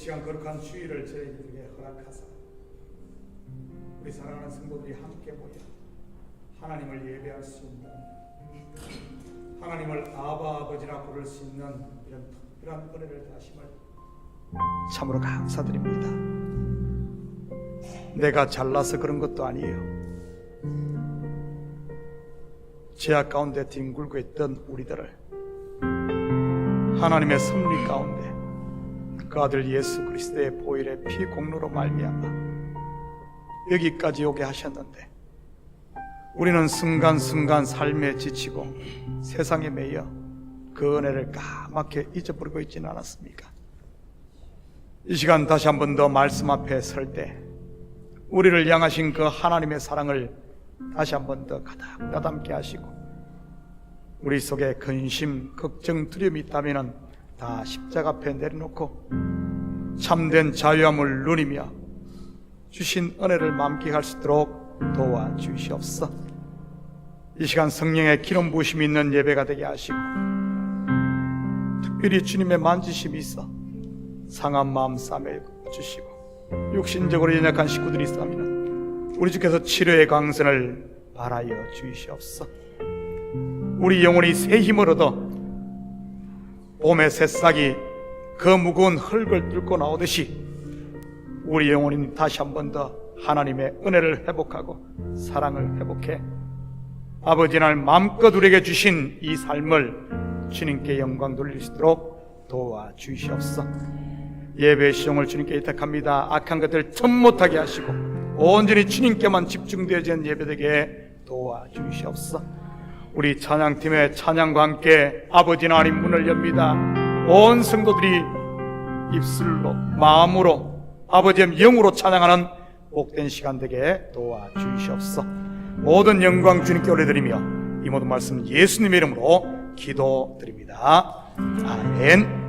시간 거룩한 주일을 저희들에게 허락하사 우리 사랑하는 성도들이 함께 모여 하나님을 예배할 수 있는, 하나님을 아버지라 부를 수 있는 이런 특별한 은혜를 다심을 참으로 감사드립니다. 내가 잘나서 그런 것도 아니에요. 죄악 가운데 뒹굴고 있던 우리들을 하나님의 섭리 가운데 그 아들 예수 그리스도의 보혈의 피 공로로 말미암아 여기까지 오게 하셨는데, 우리는 순간순간 삶에 지치고 세상에 매여 그 은혜를 까맣게 잊어버리고 있지는 않았습니까? 이 시간 다시 한 번 더 말씀 앞에 설 때 우리를 향하신 그 하나님의 사랑을 다시 한 번 더 가득 다담게 하시고, 우리 속에 근심, 걱정, 두려움이 있다면 다 십자가 앞에 내려놓고 참된 자유함을 누리며 주신 은혜를 만끽할 수 있도록 도와주시옵소서. 이 시간 성령의 기름 부으심이 있는 예배가 되게 하시고, 특별히 주님의 만지심이 있어 상한 마음 싸매 주시고, 육신적으로 연약한 식구들이 있다면 우리 주께서 치료의 강선을 바라여 주시옵소서. 우리 영혼이 새 힘을 얻어 봄의 새싹이 그 무거운 흙을 뚫고 나오듯이 우리 영혼이 다시 한 번 더 하나님의 은혜를 회복하고 사랑을 회복해 아버지 날 마음껏 우리에게 주신 이 삶을 주님께 영광 돌릴 수 있도록 도와주시옵소서. 예배의 시종을 주님께 의탁합니다. 악한 것들 틈 못하게 하시고 온전히 주님께만 집중되어진 예배되게 도와주시옵소서. 우리 찬양팀의 찬양과 함께 아버지 하나님 문을 엽니다. 온 성도들이 입술로 마음으로 아버지의 영으로 찬양하는 복된 시간 되게 도와주시옵소서. 모든 영광 주님께 올려드리며 이 모든 말씀 예수님의 이름으로 기도드립니다. 아멘.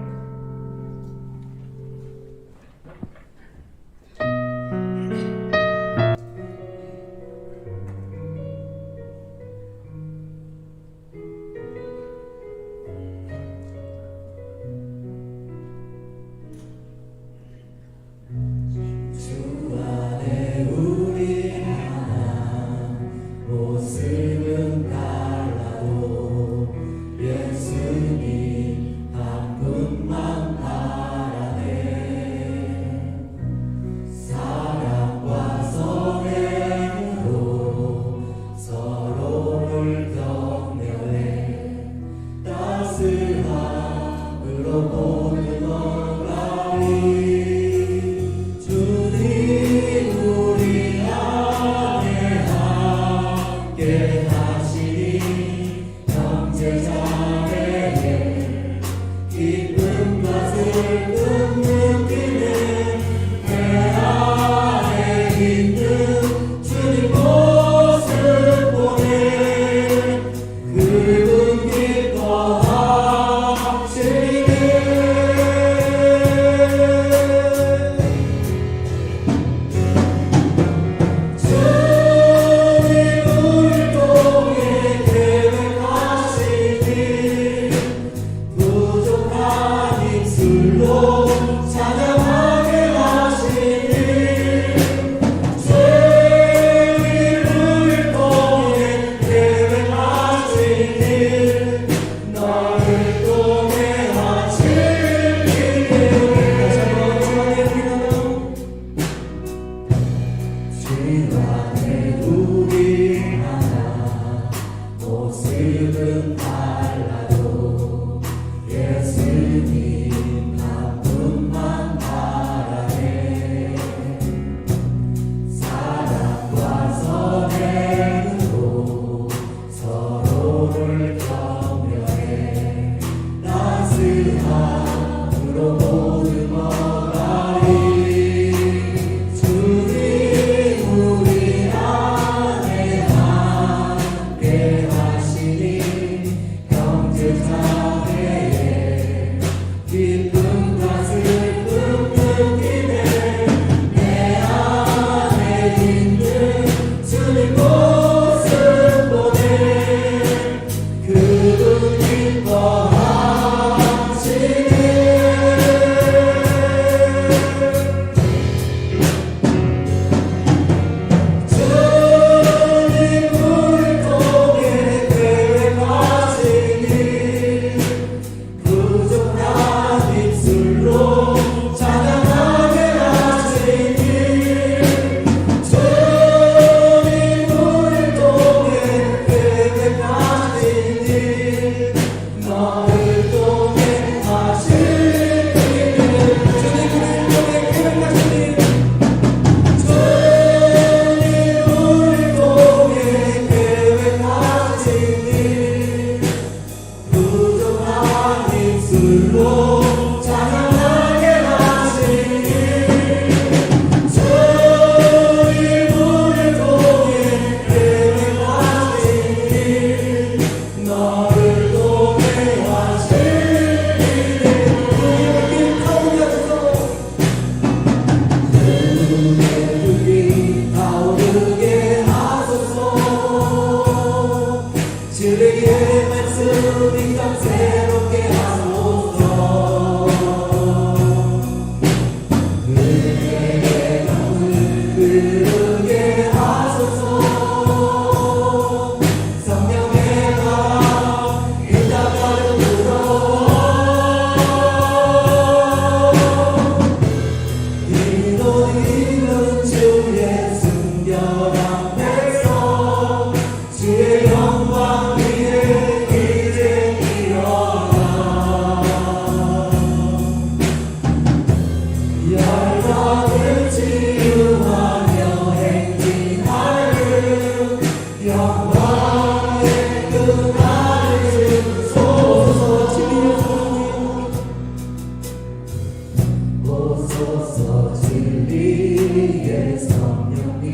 진리의 성령님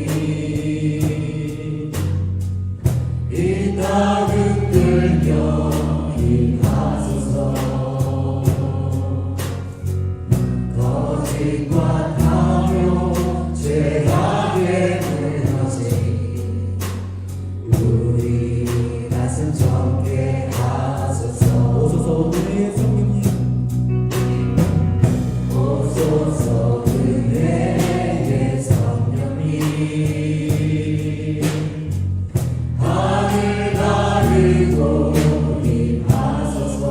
이 땅을 들며 임하소서. 거짓과 탐욕 죄악에 무너진 우리 가슴 정케 하소서. 오소서 은혜의 성령님 오소서 은혜의 성령님 하늘 가르고 임하소서.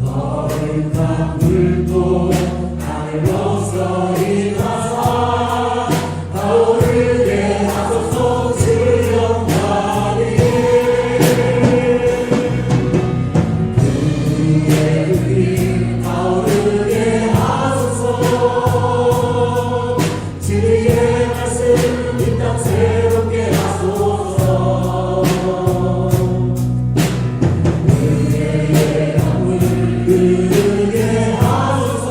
거룩한 불도 하늘로서 임하사 타오르게 하소서. 주의 영광이 그의 불이 타오르게 하소서. 주의 말씀 이 땅 새롭게 하소서. 은혜의 강물 흐르게 하소서.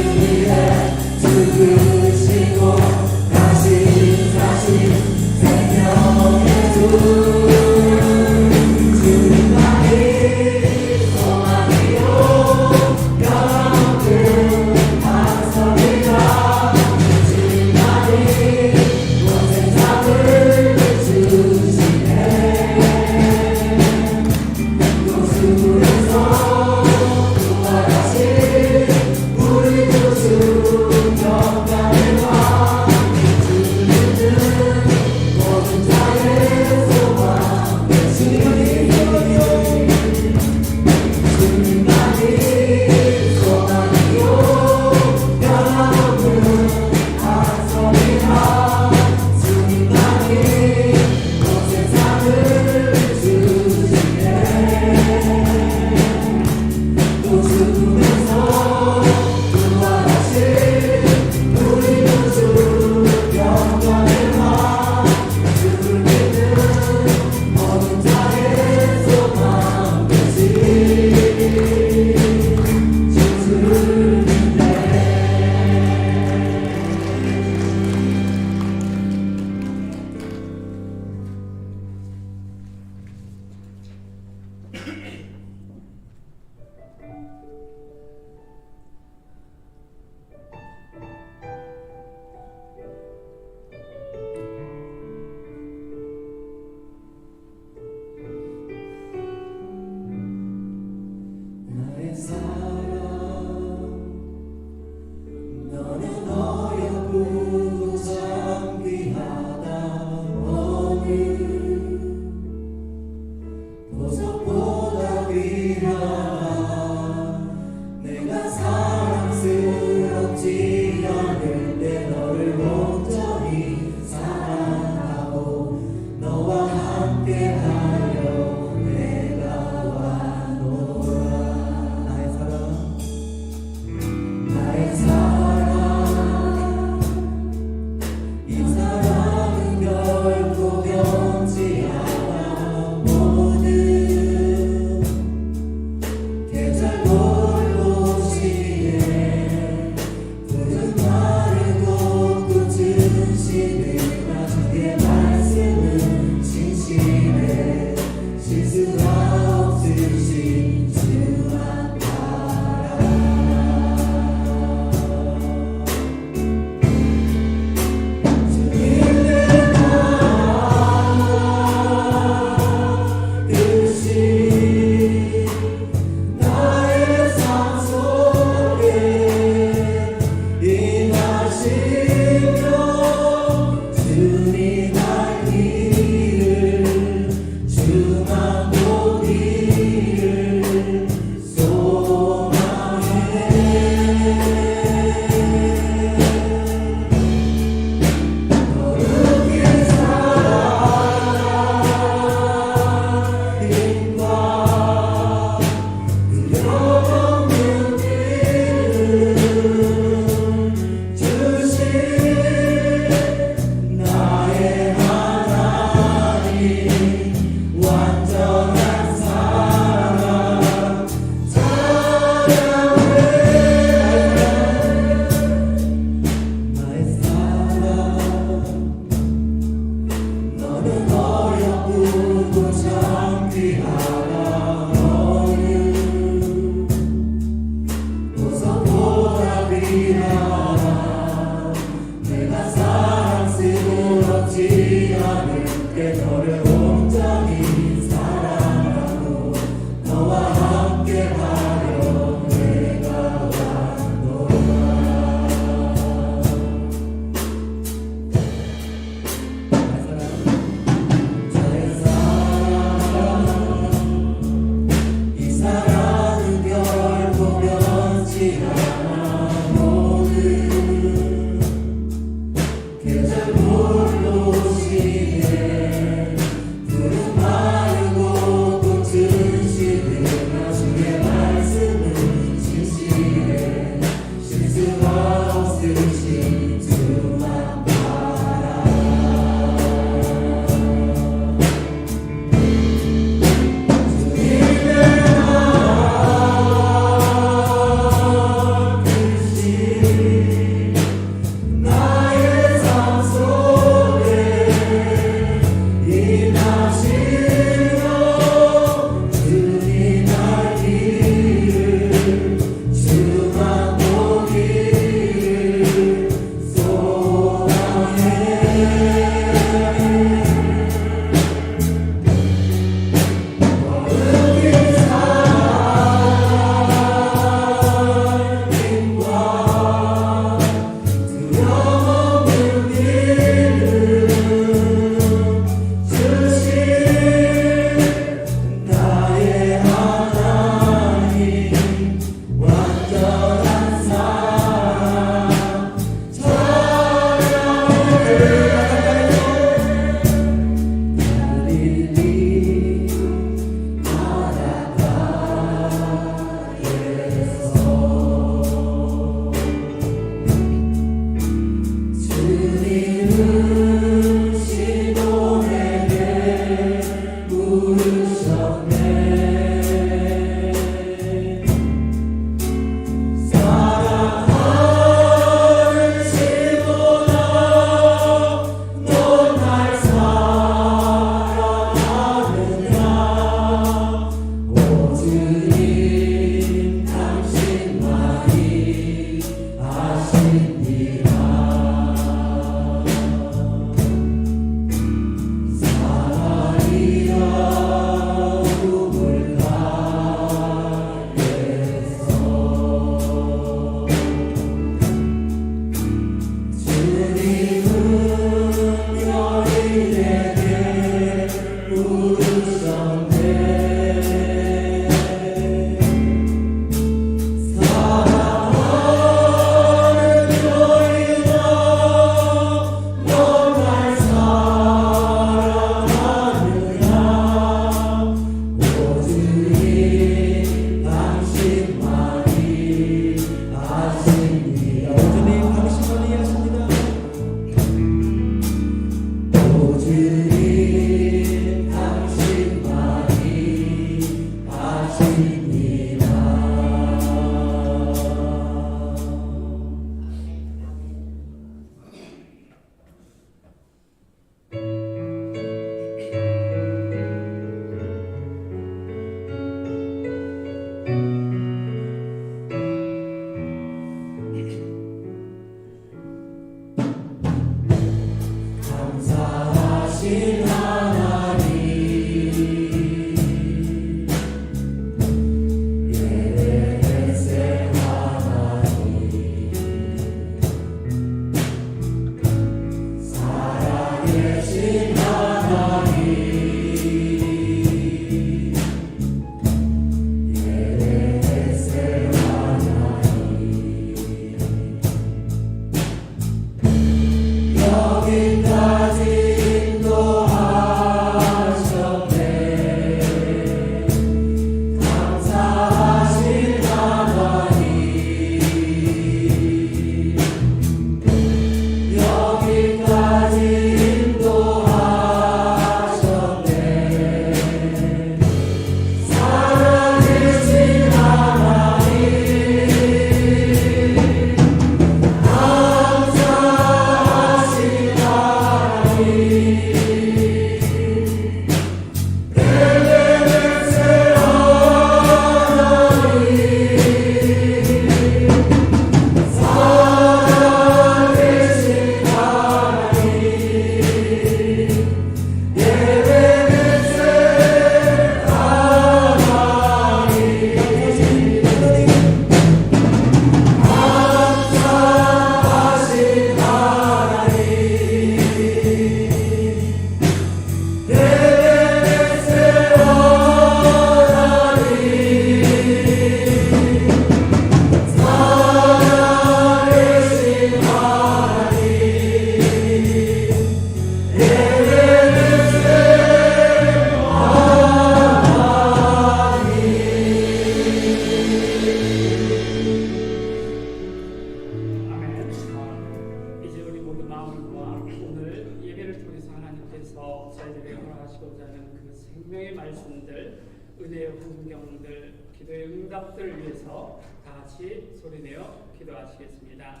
응답들을 위해서 다 같이 소리내어 기도하시겠습니다.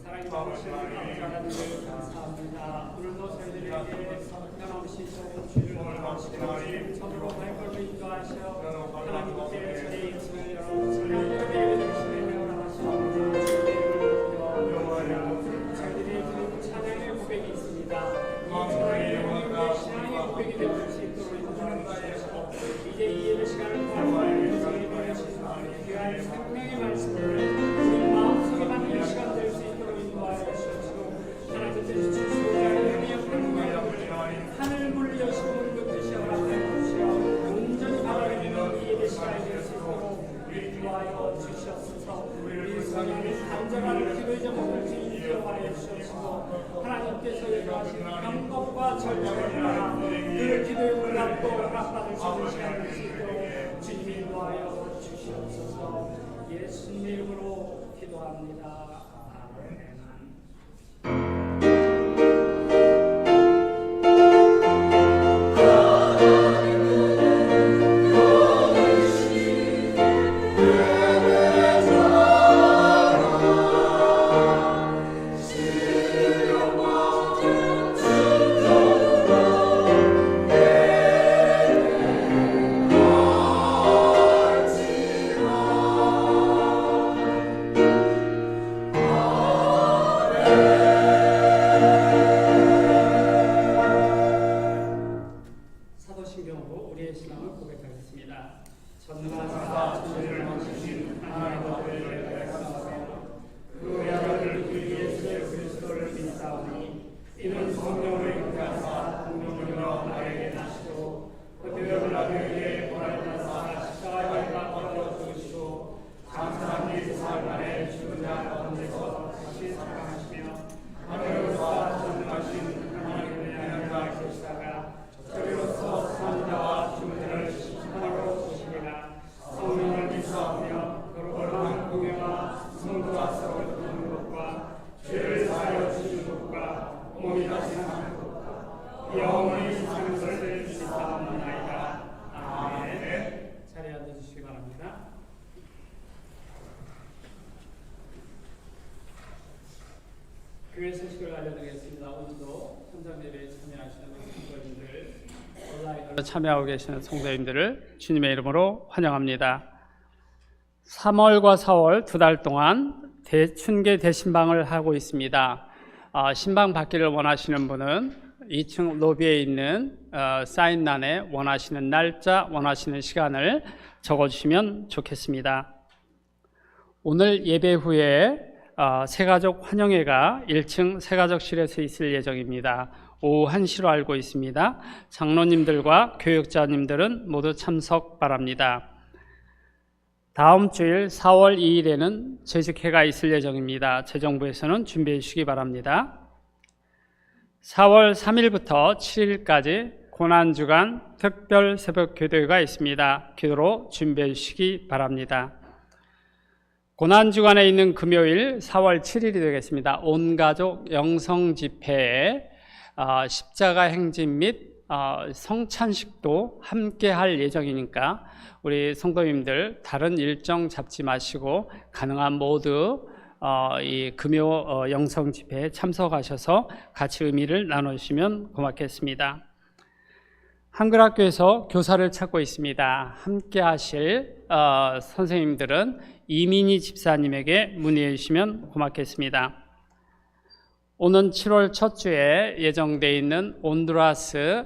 사랑이 많으신 감사하는 늘 감사합니다. 오늘도 저희들에게 변함없이 좋은 주를 허락하시고 저들로 발걸음을 인도하셔 하나님께 저희 입술을 열어 찬양으로 예배드리시며 허락하시옵니다. 저희들이 드린 찬양의 고백이 있습니다. 이 찬양의 고백이 신앙의 고백이 되어줄 수 있도록 인도하시옵소서. 이제 이 예배 시간을 포함하여 저희들의 귀한 생명의 말씀을 우리 마음속에 받는 시간 될 수 있도록 인도하여 주시옵시고 하나님께서 주시고자 하는 영광을 하늘 물 여시고 문 긋듯이 허락하여 주시어 온전히 바라보는 이 예배 시간이 될 수 있도록 인도하여 주시옵소서. 우리 성령의 간절한 기도의 제목을 인도하여 주시옵시고 하나님께서 예고하신 경건과 절제를 따라 그 기도의 응답도 허락받을 수 있는 시간 될 수 있도록 주님이 인도하여 주시옵소서. 예수님 이름으로 기도합니다. 아멘. 사도신경으로 우리의 신앙을 고백하겠습니다. 전능하사 천지를 만드신 하나님의 아버지를 감사하며 그 외아들 그 예수 그리스도를 믿사오니 이는 성령을 인도하사 성령으로 나에게 나시고 그들을 나에게 보내사 십자가에 박혀 죽으시고 장사한 지 사흘 만에 죽은 자 가운데서 다시 살아나시며 하늘로서 전능하신 하나님을 향하여 계시다가 저리로서 산자와 죽은 자를 심판하러 오시리라. 성령을 믿사오며 거룩한 공회와 성도와 서로 돕는 것과 죄를 사하여 주시는 것과 몸이 다시 사는 것과 영원히 사는 것을 믿사옵나이다. 아멘. 자리에 앉아주시기 바랍니다. 교회 소식을 알려드리겠습니다. 오늘도 현장 예배에 참여하시는 성도님들, 온라인으로 참여하고 계시는 성도님들을 주님의 이름으로 환영합니다. 3월과 4월 2달 동안 대춘계 대신방을 하고 있습니다. 신방 받기를 원하시는 분은 2층 로비에 있는 사인란에 원하시는 날짜, 원하시는 시간을 적어주시면 좋겠습니다. 오늘 예배 후에 새가족 환영회가 1층 새가족실에서 있을 예정입니다. 오후 1시로 알고 있습니다. 장로님들과 교육자님들은 모두 참석 바랍니다. 다음 주일 4월 2일에는 재직회가 있을 예정입니다. 재정부에서는 준비해 주시기 바랍니다. 4월 3일부터 7일까지 고난주간 특별 새벽 기도회가 있습니다. 기도로 준비해 주시기 바랍니다. 고난주간에 있는 금요일 4월 7일이 되겠습니다. 온가족 영성집회에 십자가 행진 및 성찬식도 함께 할 예정이니까 우리 성도님들 다른 일정 잡지 마시고 가능한 모두 이 금요 영성 집회에 참석하셔서 같이 의미를 나누시면 고맙겠습니다. 한글학교에서 교사를 찾고 있습니다. 함께 하실 선생님들은 이민희 집사님에게 문의해 주시면 고맙겠습니다. 오는 7월 첫 주에 예정되어 있는 온두라스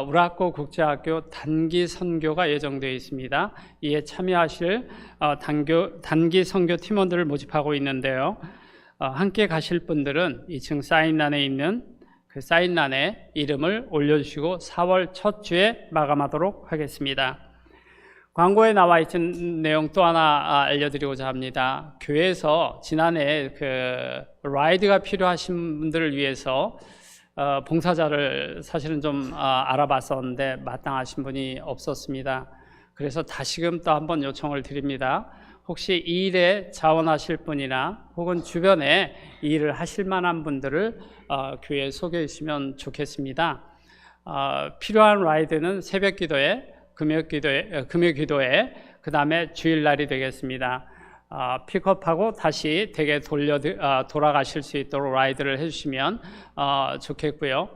우라코 국제학교 단기 선교가 예정되어 있습니다. 이에 참여하실 단기 선교 팀원들을 모집하고 있는데요. 함께 가실 분들은 2층 사인란에 있는 그 사인란에 이름을 올려주시고 4월 첫 주에 마감하도록 하겠습니다. 광고에 나와 있는 내용 또 하나 알려드리고자 합니다. 교회에서 지난해 그 라이드가 필요하신 분들을 위해서 봉사자를 사실은 좀 알아봤었는데 마땅하신 분이 없었습니다. 그래서 다시금 또 한번 요청을 드립니다. 혹시 이 일에 자원하실 분이나 혹은 주변에 이 일을 하실 만한 분들을 교회에 소개해 주시면 좋겠습니다. 필요한 라이드는 새벽 기도회, 금요 기도회, 그 다음에 주일날이 되겠습니다. 픽업하고 다시 댁에 돌아가실 수 있도록 라이드를 해주시면 좋겠고요.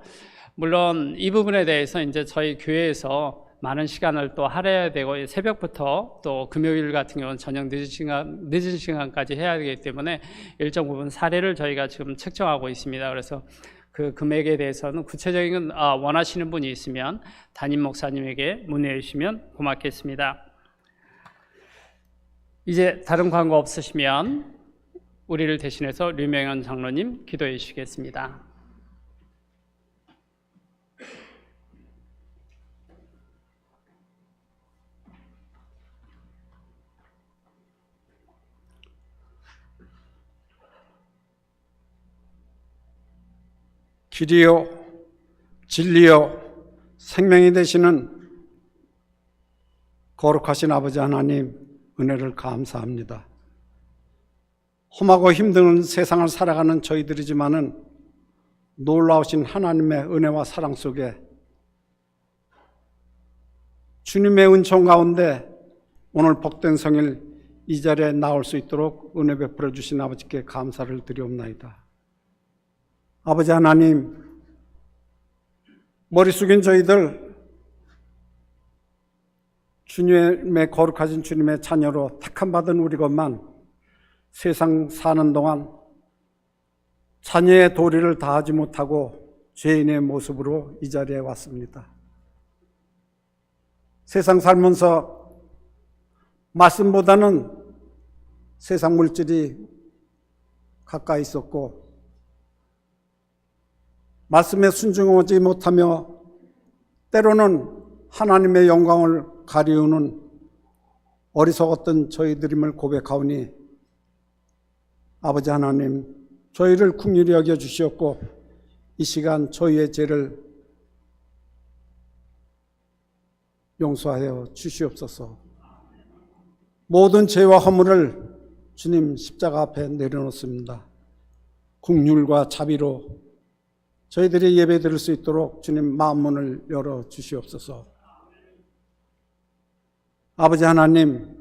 물론 이 부분에 대해서 이제 저희 교회에서 많은 시간을 또 할애해야 되고 새벽부터 또 금요일 같은 경우는 저녁 늦은 시간까지 해야 되기 때문에 일정 부분 사례를 저희가 지금 책정하고 있습니다. 그래서 그 금액에 대해서는 구체적인 원하시는 분이 있으면 담임 목사님에게 문의해 주시면 고맙겠습니다. 이제 다른 광고 없으시면 우리를 대신해서 류명현 장로님 기도해 주시겠습니다. 길이요 진리요 생명이 되시는 거룩하신 아버지 하나님, 은혜를 감사합니다. 험하고 힘든 세상을 살아가는 저희들이지만은 놀라우신 하나님의 은혜와 사랑 속에 주님의 은총 가운데 오늘 복된 성일 이 자리에 나올 수 있도록 은혜 베풀어 주신 아버지께 감사를 드리옵나이다. 아버지 하나님, 머리 숙인 저희들 주님의 거룩하신 주님의 자녀로 택함받은 우리 것만 세상 사는 동안 자녀의 도리를 다하지 못하고 죄인의 모습으로 이 자리에 왔습니다. 세상 살면서 말씀보다는 세상 물질이 가까이 있었고 말씀에 순종하지 못하며 때로는 하나님의 영광을 가리우는 어리석었던 저희들임을 고백하오니 아버지 하나님, 저희를 긍휼히 여겨 주시옵고 이 시간 저희의 죄를 용서하여 주시옵소서. 모든 죄와 허물을 주님 십자가 앞에 내려놓습니다. 긍휼과 자비로 저희들이 예배 드릴 수 있도록 주님 마음문을 열어 주시옵소서. 아버지 하나님,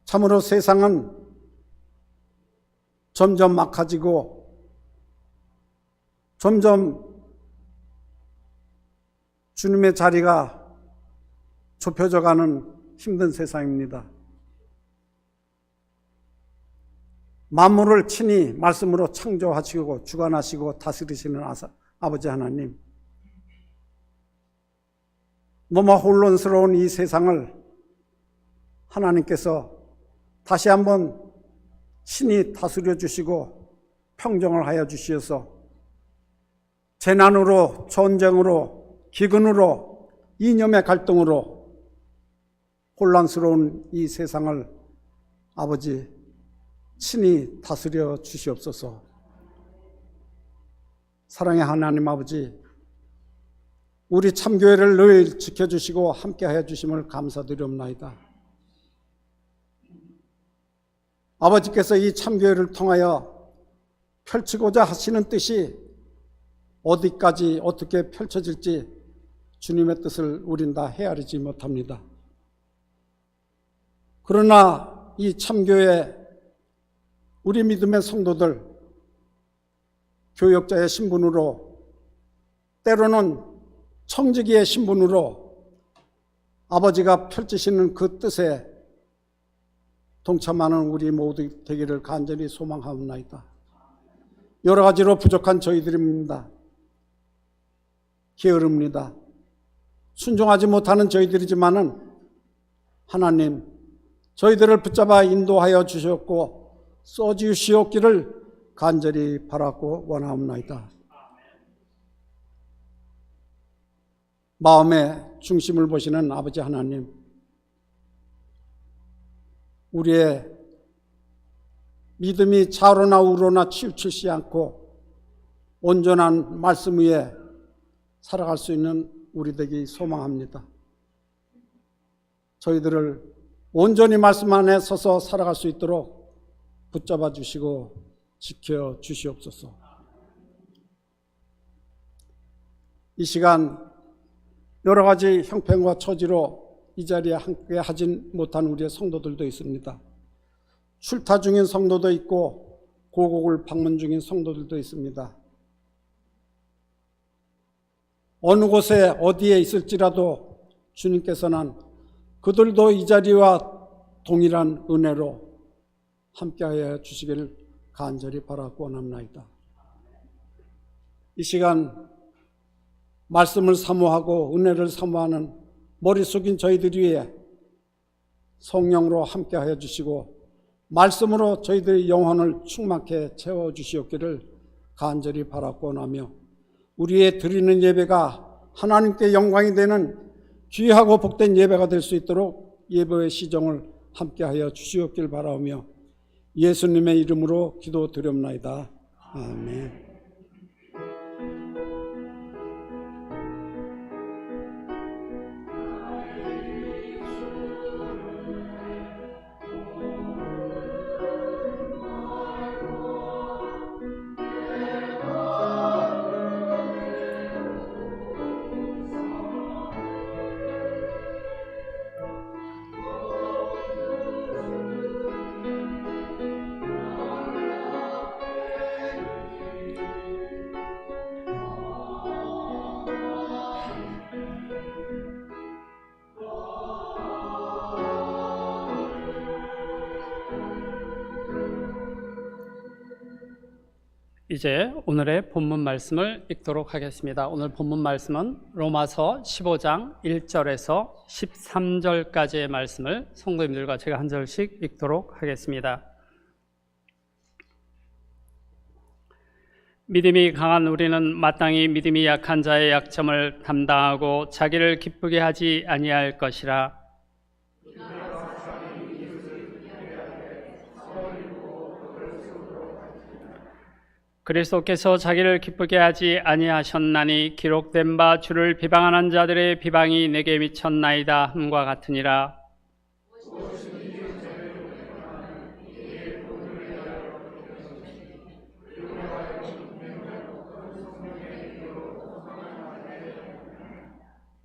참으로 세상은 점점 막아지고 점점 주님의 자리가 좁혀져 가는 힘든 세상입니다. 만물을 친히 말씀으로 창조하시고 주관하시고 다스리시는 아버지 하나님, 너무 혼란스러운 이 세상을 하나님께서 다시 한번 친히 다스려 주시고 평정을 하여 주시어서 재난으로, 전쟁으로, 기근으로, 이념의 갈등으로 혼란스러운 이 세상을 아버지 친히 다스려 주시옵소서. 사랑의 하나님 아버지, 우리 참교회를 늘 지켜주시고 함께하여 주심을 감사드리옵나이다. 아버지께서 이 참교회를 통하여 펼치고자 하시는 뜻이 어디까지 어떻게 펼쳐질지 주님의 뜻을 우린 다 헤아리지 못합니다. 그러나 이 참교회 우리 믿음의 성도들, 교역자의 신분으로, 때로는 청지기의 신분으로 아버지가 펼치시는 그 뜻에 동참하는 우리 모두 되기를 간절히 소망하옵나이다. 여러 가지로 부족한 저희들입니다. 게으릅니다. 순종하지 못하는 저희들이지만은 하나님, 저희들을 붙잡아 인도하여 주셨고 써주시옵기를 간절히 바라고 원하옵나이다. 마음의 중심을 보시는 아버지 하나님, 우리의 믿음이 좌로나 우로나 치우치지 않고 온전한 말씀 위에 살아갈 수 있는 우리 되기 소망합니다. 저희들을 온전히 말씀 안에 서서 살아갈 수 있도록 붙잡아 주시고 지켜 주시옵소서. 이 시간 여러 가지 형편과 처지로 이 자리에 함께 하진 못한 우리의 성도들도 있습니다. 출타 중인 성도도 있고 고국을 방문 중인 성도들도 있습니다. 어느 곳에 어디에 있을지라도 주님께서는 그들도 이 자리와 동일한 은혜로 함께하여 주시기를 간절히 바라고 원합니다. 이 시간 말씀을 사모하고 은혜를 사모하는 머리 숙인 저희들 위해 성령으로 함께하여 주시고 말씀으로 저희들의 영혼을 충만케 채워주시옵기를 간절히 바라고 원하며 우리의 드리는 예배가 하나님께 영광이 되는 귀하고 복된 예배가 될 수 있도록 예배의 시정을 함께하여 주시옵길 바라오며 예수님의 이름으로 기도드립나이다. 아멘. 이제 오늘의 본문 말씀을 읽도록 하겠습니다. 오늘 본문 말씀은 로마서 15장 1절에서 13절까지의 말씀을 성도님들과 제가 한 절씩 읽도록 하겠습니다. 믿음이 강한 우리는 마땅히 믿음이 약한 자의 약점을 담당하고 자기를 기쁘게 하지 아니할 것이라. 그리스도께서 자기를 기쁘게 하지 아니하셨나니 기록된 바 주를 비방하는 자들의 비방이 내게 미쳤나이다 함과 같으니라.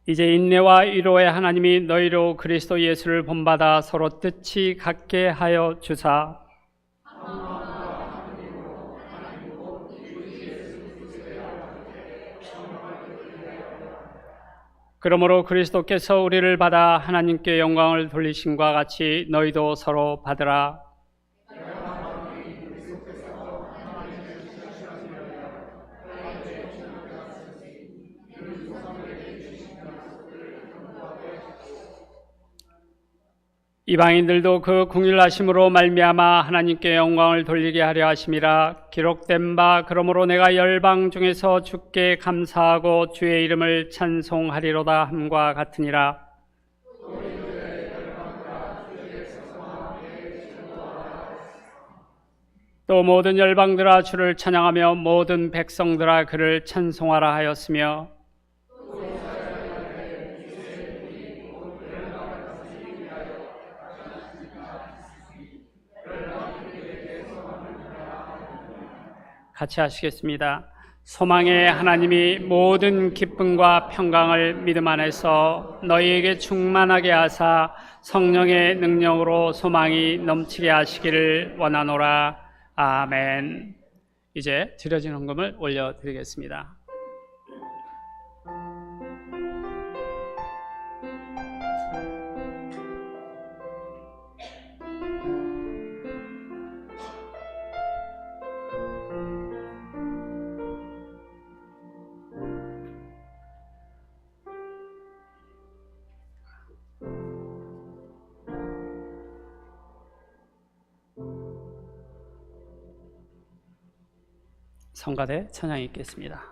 이제 인내와 위로의 하나님이 너희로 그리스도 예수를 본받아 서로 뜻이 같게 하여 주사 그러므로 그리스도께서 우리를 받아 하나님께 영광을 돌리심과 같이 너희도 서로 받으라. 이방인들도 그 긍휼하심으로 말미암아 하나님께 영광을 돌리게 하려 하심이라. 기록된 바 그러므로 내가 열방 중에서 주께 감사하고 주의 이름을 찬송하리로다 함과 같으니라. 또 모든 열방들아 주를 찬양하며 모든 백성들아 그를 찬송하라 하였으며, 같이 하시겠습니다. 소망의 하나님이 모든 기쁨과 평강을 믿음 안에서 너희에게 충만하게 하사 성령의 능력으로 소망이 넘치게 하시기를 원하노라. 아멘. 이제 드려진 헌금을 올려드리겠습니다. 성가대 찬양이 있겠습니다.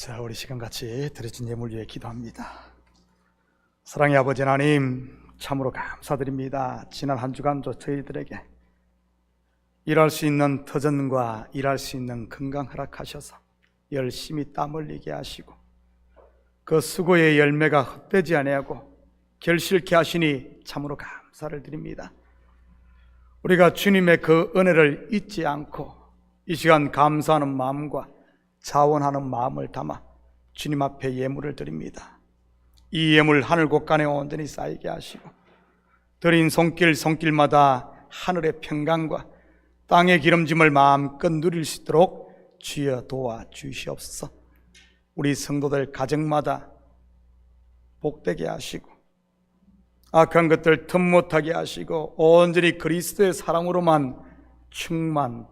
자, 우리 시간 같이 드려진 예물 위해 기도합니다. 사랑의 아버지 하나님, 참으로 감사드립니다. 지난 한 주간도 저희들에게 일할 수 있는 터전과 일할 수 있는 건강 허락하셔서 열심히 땀 흘리게 하시고 그 수고의 열매가 헛되지 아니하고 결실케 하시니 참으로 감사를 드립니다. 우리가 주님의 그 은혜를 잊지 않고 이 시간 감사하는 마음과 자원하는 마음을 담아 주님 앞에 예물을 드립니다. 이 예물 하늘 곳간에 온전히 쌓이게 하시고 드린 손길마다 하늘의 평강과 땅의 기름짐을 마음껏 누릴 수 있도록 주여 도와주시옵소서. 우리 성도들 가정마다 복되게 하시고 악한 것들 틈 못하게 하시고 온전히 그리스도의 사랑으로만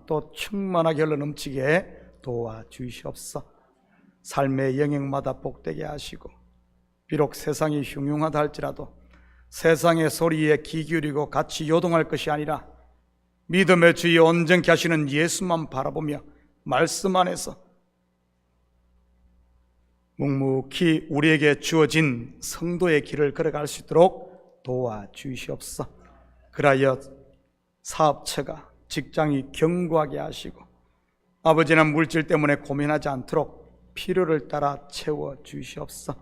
또 충만하게 흘러넘치게 도와주시옵소서. 삶의 영역마다 복되게 하시고 비록 세상이 흉흉하다 할지라도 세상의 소리에 귀 기울이고 같이 요동할 것이 아니라 믿음의 주의 온전케 하시는 예수만 바라보며 말씀 안에서 묵묵히 우리에게 주어진 성도의 길을 걸어갈 수 있도록 도와주시옵소서. 그라여 사업처가 직장이 견고하게 하시고 아버지는 물질 때문에 고민하지 않도록 필요를 따라 채워주시옵소서.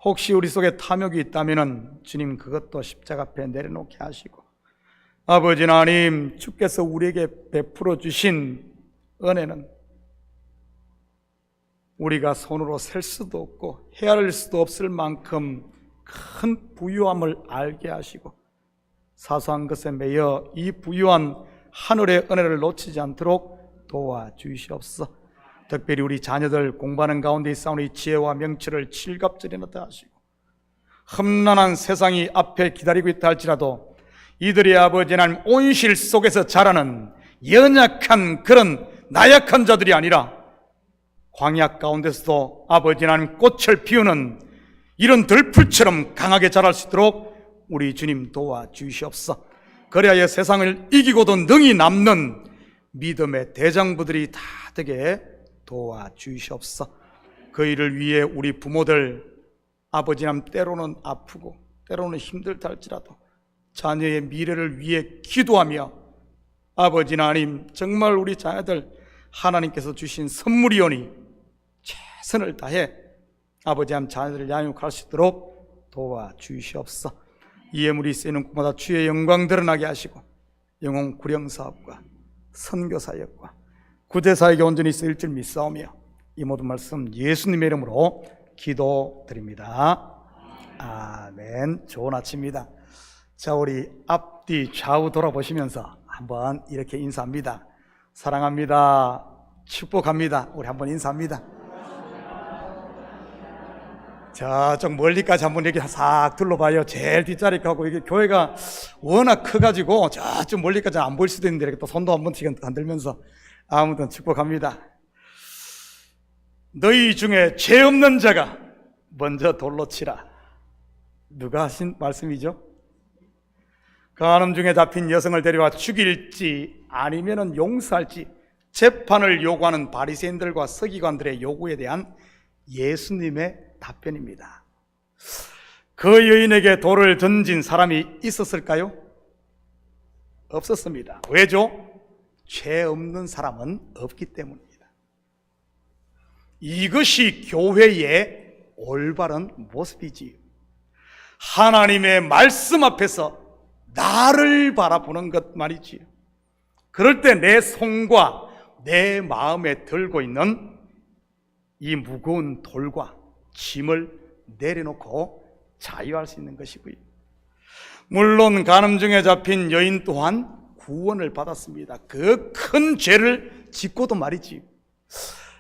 혹시 우리 속에 탐욕이 있다면 주님 그것도 십자가 앞에 내려놓게 하시고 아버지 하나님 주께서 우리에게 베풀어 주신 은혜는 우리가 손으로 셀 수도 없고 헤아릴 수도 없을 만큼 큰 부유함을 알게 하시고 사소한 것에 매여 이 부유한 하늘의 은혜를 놓치지 않도록 도와주시옵소서. 특별히 우리 자녀들 공부하는 가운데 있사오니 지혜와 명철을 칠갑절이나다 하시고 험난한 세상이 앞에 기다리고 있다 할지라도 이들의 아버지 하나님 온실 속에서 자라는 연약한 그런 나약한 자들이 아니라 광야 가운데서도 아버지 하나님 꽃을 피우는 이런 들풀처럼 강하게 자랄 수 있도록 우리 주님 도와주시옵소서. 그래야 세상을 이기고도 능히 남는 믿음의 대장부들이 다 되게 도와주시옵소서. 그 일을 위해 우리 부모들 아버지 하나님 때로는 아프고 때로는 힘들다 할지라도 자녀의 미래를 위해 기도하며 아버지 하나님 정말 우리 자녀들 하나님께서 주신 선물이오니 최선을 다해 아버지 하나님 자녀들을 양육할 수 있도록 도와주시옵소서. 이 예물이 쓰이는 곳마다 주의 영광 드러나게 하시고 영혼 구령사업과 선교사역과 구제사역에 온전히 쓰일 줄 믿사오며 이 모든 말씀 예수님의 이름으로 기도드립니다. 아멘. 좋은 아침입니다. 자, 우리 앞뒤 좌우 돌아보시면서 한번 이렇게 인사합니다. 사랑합니다. 축복합니다. 우리 한번 인사합니다. 저쪽 멀리까지 한번 이렇게 싹 둘러봐요. 제일 뒷자리 가고 이게 교회가 워낙 커가지고 저쪽 멀리까지 안 보일 수도 있는데 이렇게 또 손도 한 번씩 흔들면서 아무튼 축복합니다. 너희 중에 죄 없는 자가 먼저 돌로 치라. 누가 하신 말씀이죠? 간음 중에 잡힌 여성을 데려와 죽일지 아니면은 용서할지 재판을 요구하는 바리새인들과 서기관들의 요구에 대한 예수님의 답변입니다. 그 여인에게 돌을 던진 사람이 있었을까요? 없었습니다. 왜죠? 죄 없는 사람은 없기 때문입니다. 이것이 교회의 올바른 모습이지요. 하나님의 말씀 앞에서 나를 바라보는 것 말이지요. 그럴 때 내 손과 내 마음에 들고 있는 이 무거운 돌과 짐을 내려놓고 자유할 수 있는 것이고요. 물론 간음 중에 잡힌 여인 또한 구원을 받았습니다. 그 큰 죄를 짓고도 말이지.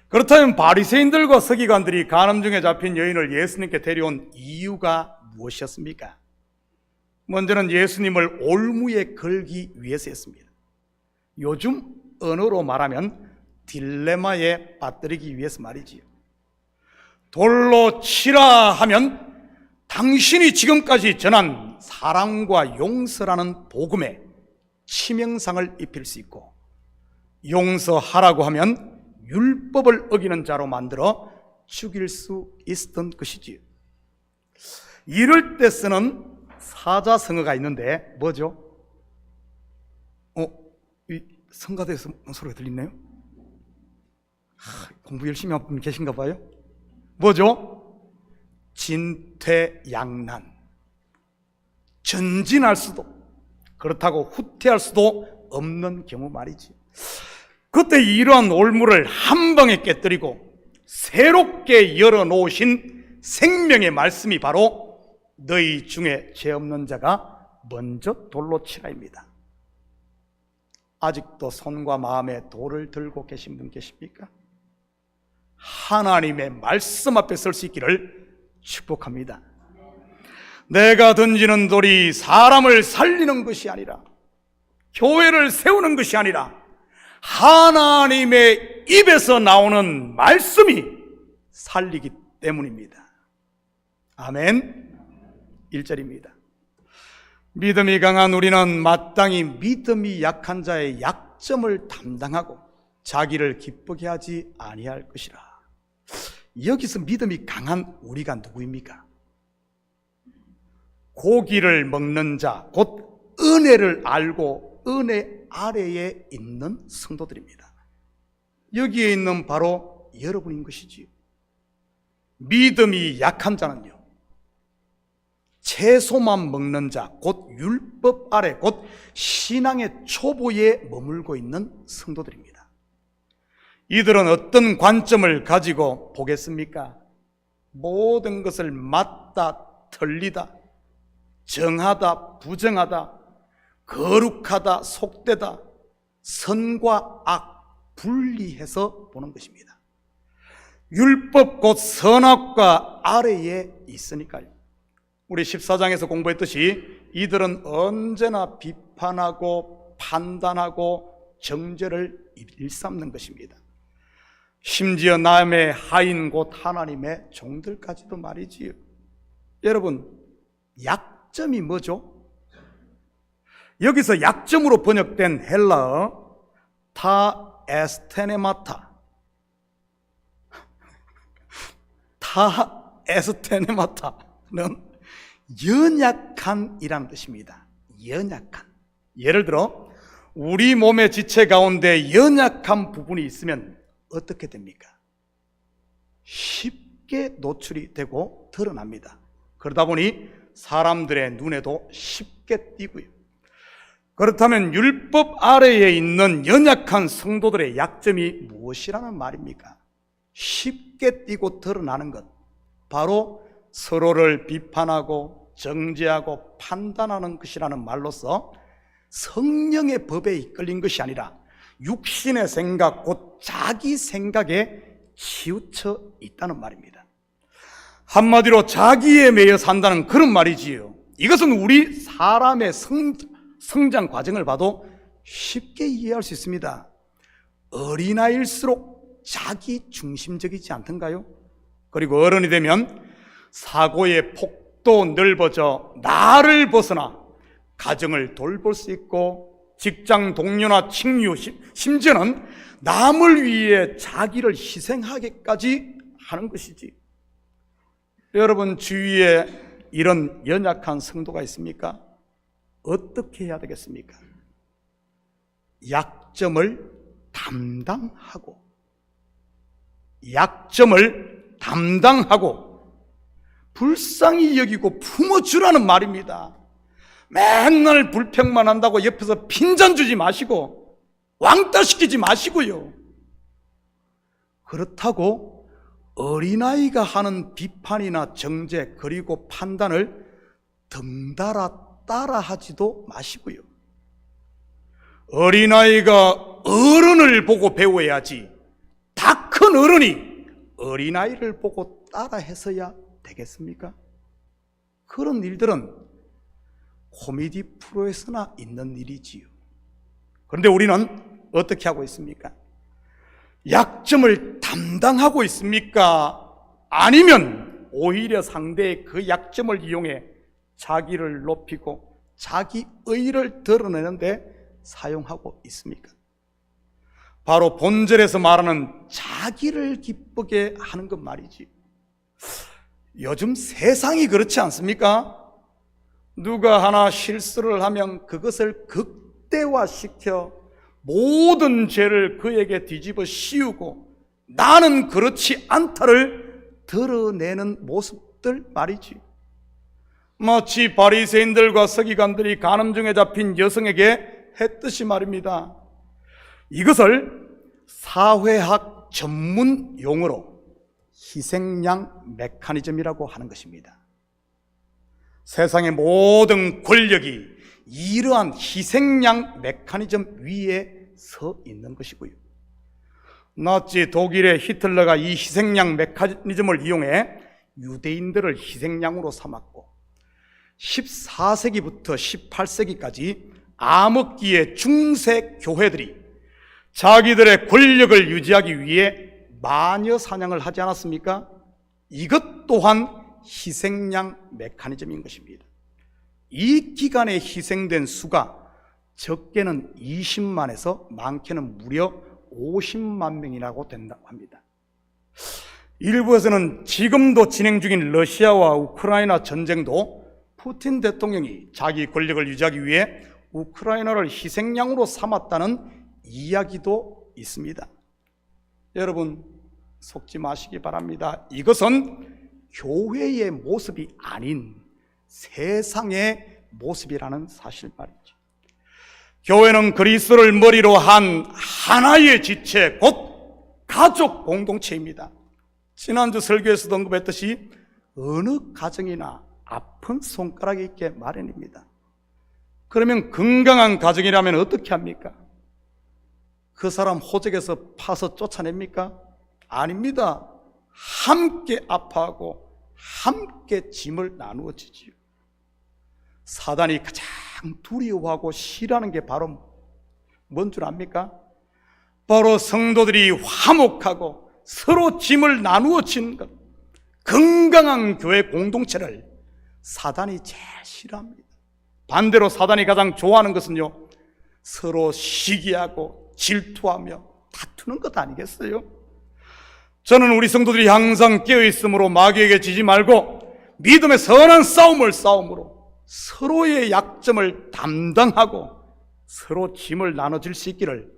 그렇다면 바리새인들과 서기관들이 간음 중에 잡힌 여인을 예수님께 데려온 이유가 무엇이었습니까? 먼저는 예수님을 올무에 걸기 위해서였습니다. 요즘 언어로 말하면 딜레마에 빠뜨리기 위해서 말이지요. 돌로 치라 하면 당신이 지금까지 전한 사랑과 용서라는 복음에 치명상을 입힐 수 있고, 용서하라고 하면 율법을 어기는 자로 만들어 죽일 수 있었던 것이지요. 이럴 때 쓰는 사자성어가 있는데 뭐죠? 이 성가대에서 소리가 들리네요. 공부 열심히 하는 분 계신가 봐요. 뭐죠? 진퇴양난. 전진할 수도 그렇다고 후퇴할 수도 없는 경우 말이지. 그때 이러한 올무를 한 방에 깨뜨리고 새롭게 열어놓으신 생명의 말씀이 바로 너희 중에 죄 없는 자가 먼저 돌로 치라입니다. 아직도 손과 마음에 돌을 들고 계신 분 계십니까? 하나님의 말씀 앞에 설 수 있기를 축복합니다. 내가 던지는 돌이 사람을 살리는 것이 아니라, 교회를 세우는 것이 아니라 하나님의 입에서 나오는 말씀이 살리기 때문입니다. 아멘. 1절입니다. 믿음이 강한 우리는 마땅히 믿음이 약한 자의 약점을 담당하고 자기를 기쁘게 하지 아니할 것이라. 여기서 믿음이 강한 우리가 누구입니까? 고기를 먹는 자, 곧 은혜를 알고 은혜 아래에 있는 성도들입니다. 여기에 있는 바로 여러분인 것이지요. 믿음이 약한 자는요, 채소만 먹는 자, 곧 율법 아래, 곧 신앙의 초보에 머물고 있는 성도들입니다. 이들은 어떤 관점을 가지고 보겠습니까? 모든 것을 맞다, 틀리다, 정하다, 부정하다, 거룩하다, 속되다, 선과 악 분리해서 보는 것입니다. 율법 곧 선악과 아래에 있으니까요. 우리 14장에서 공부했듯이 이들은 언제나 비판하고 판단하고 정죄를 일삼는 것입니다. 심지어 남의 하인 곧 하나님의 종들까지도 말이지요. 여러분, 약점이 뭐죠? 여기서 약점으로 번역된 헬라어 타 에스테네마타, 타 에스테네마타는 연약한이라는 뜻입니다. 연약한. 예를 들어 우리 몸의 지체 가운데 연약한 부분이 있으면 어떻게 됩니까? 쉽게 노출이 되고 드러납니다. 그러다 보니 사람들의 눈에도 쉽게 띄고요. 그렇다면 율법 아래에 있는 연약한 성도들의 약점이 무엇이라는 말입니까? 쉽게 띄고 드러나는 것, 바로 서로를 비판하고 정죄하고 판단하는 것이라는 말로서 성령의 법에 이끌린 것이 아니라 육신의 생각, 곧 자기 생각에 치우쳐 있다는 말입니다. 한마디로 자기에 매여 산다는 그런 말이지요. 이것은 우리 사람의 성장 과정을 봐도 쉽게 이해할 수 있습니다. 어린아이일수록 자기 중심적이지 않던가요? 그리고 어른이 되면 사고의 폭도 넓어져 나를 벗어나 가정을 돌볼 수 있고, 직장 동료나 친구, 심지어는 남을 위해 자기를 희생하기까지 하는 것이지. 여러분 주위에 이런 연약한 성도가 있습니까? 어떻게 해야 되겠습니까? 약점을 담당하고 불쌍히 여기고 품어주라는 말입니다. 맨날 불평만 한다고 옆에서 핀잔 주지 마시고 왕따 시키지 마시고요. 그렇다고 어린아이가 하는 비판이나 정죄 그리고 판단을 덩달아 따라하지도 마시고요. 어린아이가 어른을 보고 배워야지 다 큰 어른이 어린아이를 보고 따라해서야 되겠습니까? 그런 일들은 코미디 프로에서나 있는 일이지요. 그런데 우리는 어떻게 하고 있습니까? 약점을 담당하고 있습니까? 아니면 오히려 상대의 그 약점을 이용해 자기를 높이고 자기 의의를 드러내는데 사용하고 있습니까? 바로 본절에서 말하는 자기를 기쁘게 하는 것 말이지. 요즘 세상이 그렇지 않습니까? 누가 하나 실수를 하면 그것을 극대화시켜 모든 죄를 그에게 뒤집어 씌우고 나는 그렇지 않다를 드러내는 모습들 말이지. 마치 바리새인들과 서기관들이 간음중에 잡힌 여성에게 했듯이 말입니다. 이것을 사회학 전문 용어로 희생양 메커니즘이라고 하는 것입니다. 세상의 모든 권력이 이러한 희생양 메커니즘 위에 서 있는 것이고요. 나치 독일의 히틀러가 이 희생양 메커니즘을 이용해 유대인들을 희생양으로 삼았고 14세기부터 18세기까지 암흑기의 중세 교회들이 자기들의 권력을 유지하기 위해 마녀 사냥을 하지 않았습니까? 이것 또한 희생양 메커니즘인 것입니다. 이 기간에 희생된 수가 적게는 20만에서 많게는 무려 50만 명이라고 된다고 합니다. 일부에서는 지금도 진행 중인 러시아와 우크라이나 전쟁도 푸틴 대통령이 자기 권력을 유지하기 위해 우크라이나를 희생양으로 삼았다는 이야기도 있습니다. 여러분 속지 마시기 바랍니다. 이것은 교회의 모습이 아닌 세상의 모습이라는 사실 말이죠. 교회는 그리스도를 머리로 한 하나의 지체, 곧 가족 공동체입니다. 지난주 설교에서도 언급했듯이 어느 가정이나 아픈 손가락이 있게 마련입니다. 그러면 건강한 가정이라면 어떻게 합니까? 그 사람 호적에서 파서 쫓아냅니까? 아닙니다. 함께 아파하고 함께 짐을 나누어 지지요. 사단이 가장 두려워하고 싫어하는 게 바로 뭔 줄 압니까? 바로 성도들이 화목하고 서로 짐을 나누어 지는 것. 건강한 교회 공동체를 사단이 제일 싫어합니다. 반대로 사단이 가장 좋아하는 것은요, 서로 시기하고 질투하며 다투는 것 아니겠어요? 저는 우리 성도들이 항상 깨어있으므로 마귀에게 지지 말고 믿음의 선한 싸움을 싸움으로 서로의 약점을 담당하고 서로 짐을 나눠줄 수 있기를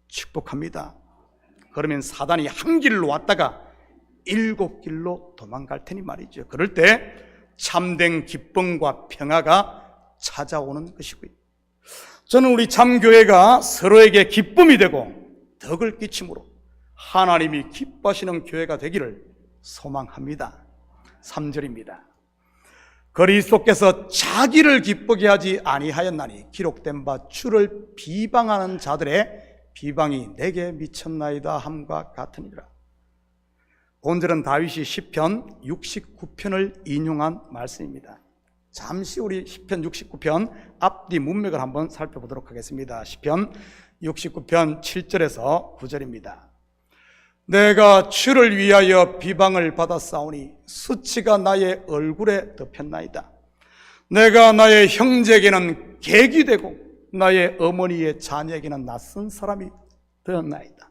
축복합니다. 그러면 사단이 한 길로 왔다가 7길로 도망갈 테니 말이죠. 그럴 때 참된 기쁨과 평화가 찾아오는 것이고요. 저는 우리 참교회가 서로에게 기쁨이 되고 덕을 끼침으로 하나님이 기뻐하시는 교회가 되기를 소망합니다. 3절입니다. 그리스도께서 자기를 기쁘게 하지 아니하였나니 기록된 바 주를 비방하는 자들의 비방이 내게 미쳤나이다 함과 같으니라. 본절은 다윗이 시편 69편을 인용한 말씀입니다. 잠시 우리 시편 69편 앞뒤 문맥을 한번 살펴보도록 하겠습니다. 시편 69편 7절에서 9절입니다. 내가 주를 위하여 비방을 받았사오니 수치가 나의 얼굴에 덮였나이다. 내가 나의 형제에게는 객이 되고 나의 어머니의 자녀에게는 낯선 사람이 되었나이다.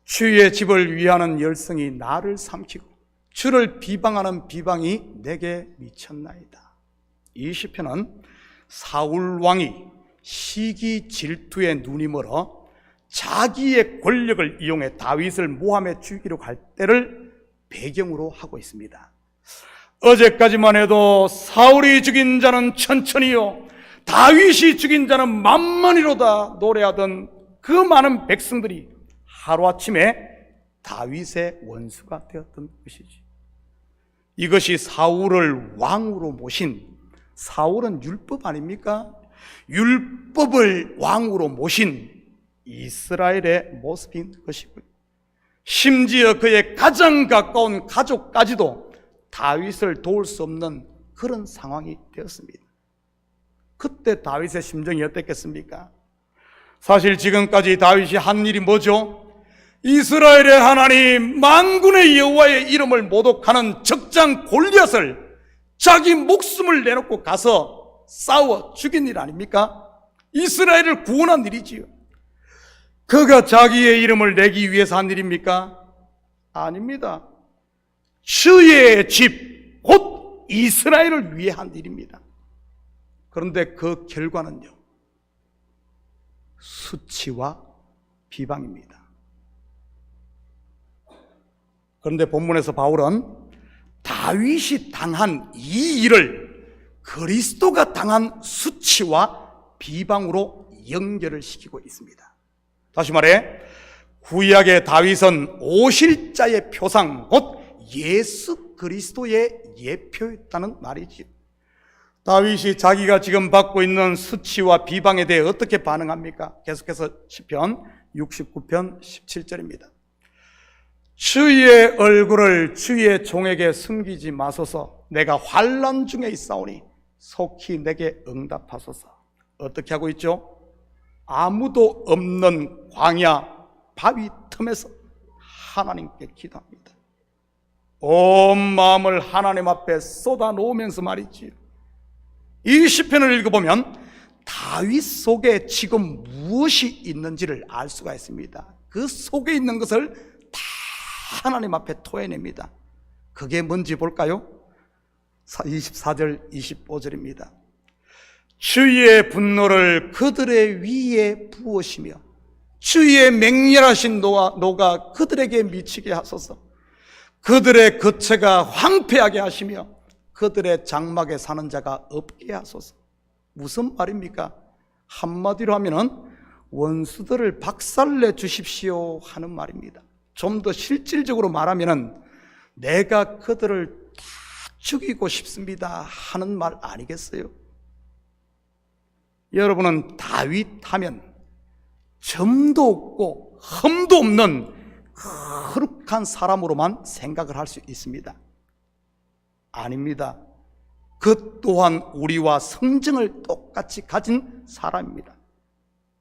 주의 집을 위하는 열성이 나를 삼키고 주를 비방하는 비방이 내게 미쳤나이다. 이 시편은 사울 왕이 시기 질투에 눈이 멀어 자기의 권력을 이용해 다윗을 모함해 죽이려 갈 때를 배경으로 하고 있습니다. 어제까지만 해도 사울이 죽인 자는 천천히요 다윗이 죽인 자는 만만히로다 노래하던 그 많은 백성들이 하루아침에 다윗의 원수가 되었던 것이지. 이것이 사울을 왕으로 모신, 사울은 율법 아닙니까? 율법을 왕으로 모신 이스라엘의 모습인 것이고요. 심지어 그의 가장 가까운 가족까지도 다윗을 도울 수 없는 그런 상황이 되었습니다. 그때 다윗의 심정이 어땠겠습니까? 사실 지금까지 다윗이 한 일이 뭐죠? 이스라엘의 하나님 만군의 여호와의 이름을 모독하는 적장 골리앗을 자기 목숨을 내놓고 가서 싸워 죽인 일 아닙니까? 이스라엘을 구원한 일이지요. 그가 자기의 이름을 내기 위해서 한 일입니까? 아닙니다. 주의 집, 곧 이스라엘을 위해 한 일입니다. 그런데 그 결과는요, 수치와 비방입니다. 그런데 본문에서 바울은 다윗이 당한 이 일을 그리스도가 당한 수치와 비방으로 연결을 시키고 있습니다. 다시 말해 구약의 다윗은 오실 자의 표상, 곧 예수 그리스도의 예표였다는 말이지요. 다윗이 자기가 지금 받고 있는 수치와 비방에 대해 어떻게 반응합니까? 계속해서 시편 69편 17절입니다. 주의 얼굴을 주의 종에게 숨기지 마소서. 내가 환난 중에 있사오니 속히 내게 응답하소서. 어떻게 하고 있죠? 아무도 없는 광야 바위 틈에서 하나님께 기도합니다. 온 마음을 하나님 앞에 쏟아 놓으면서 말이지요. 이 시편을 읽어보면 다윗 속에 지금 무엇이 있는지를 알 수가 있습니다. 그 속에 있는 것을 다 하나님 앞에 토해냅니다. 그게 뭔지 볼까요? 24절 25절입니다. 주의 분노를 그들의 위에 부으시며 주의 맹렬하신 노가 그들에게 미치게 하소서. 그들의 거처가 황폐하게 하시며 그들의 장막에 사는 자가 없게 하소서. 무슨 말입니까? 한마디로 하면은 원수들을 박살내 주십시오 하는 말입니다. 좀 더 실질적으로 말하면은 내가 그들을 다 죽이고 싶습니다 하는 말 아니겠어요? 여러분은 다윗 하면 점도 없고 흠도 없는 거룩한 사람으로만 생각을 할 수 있습니다. 아닙니다. 그 또한 우리와 성정을 똑같이 가진 사람입니다.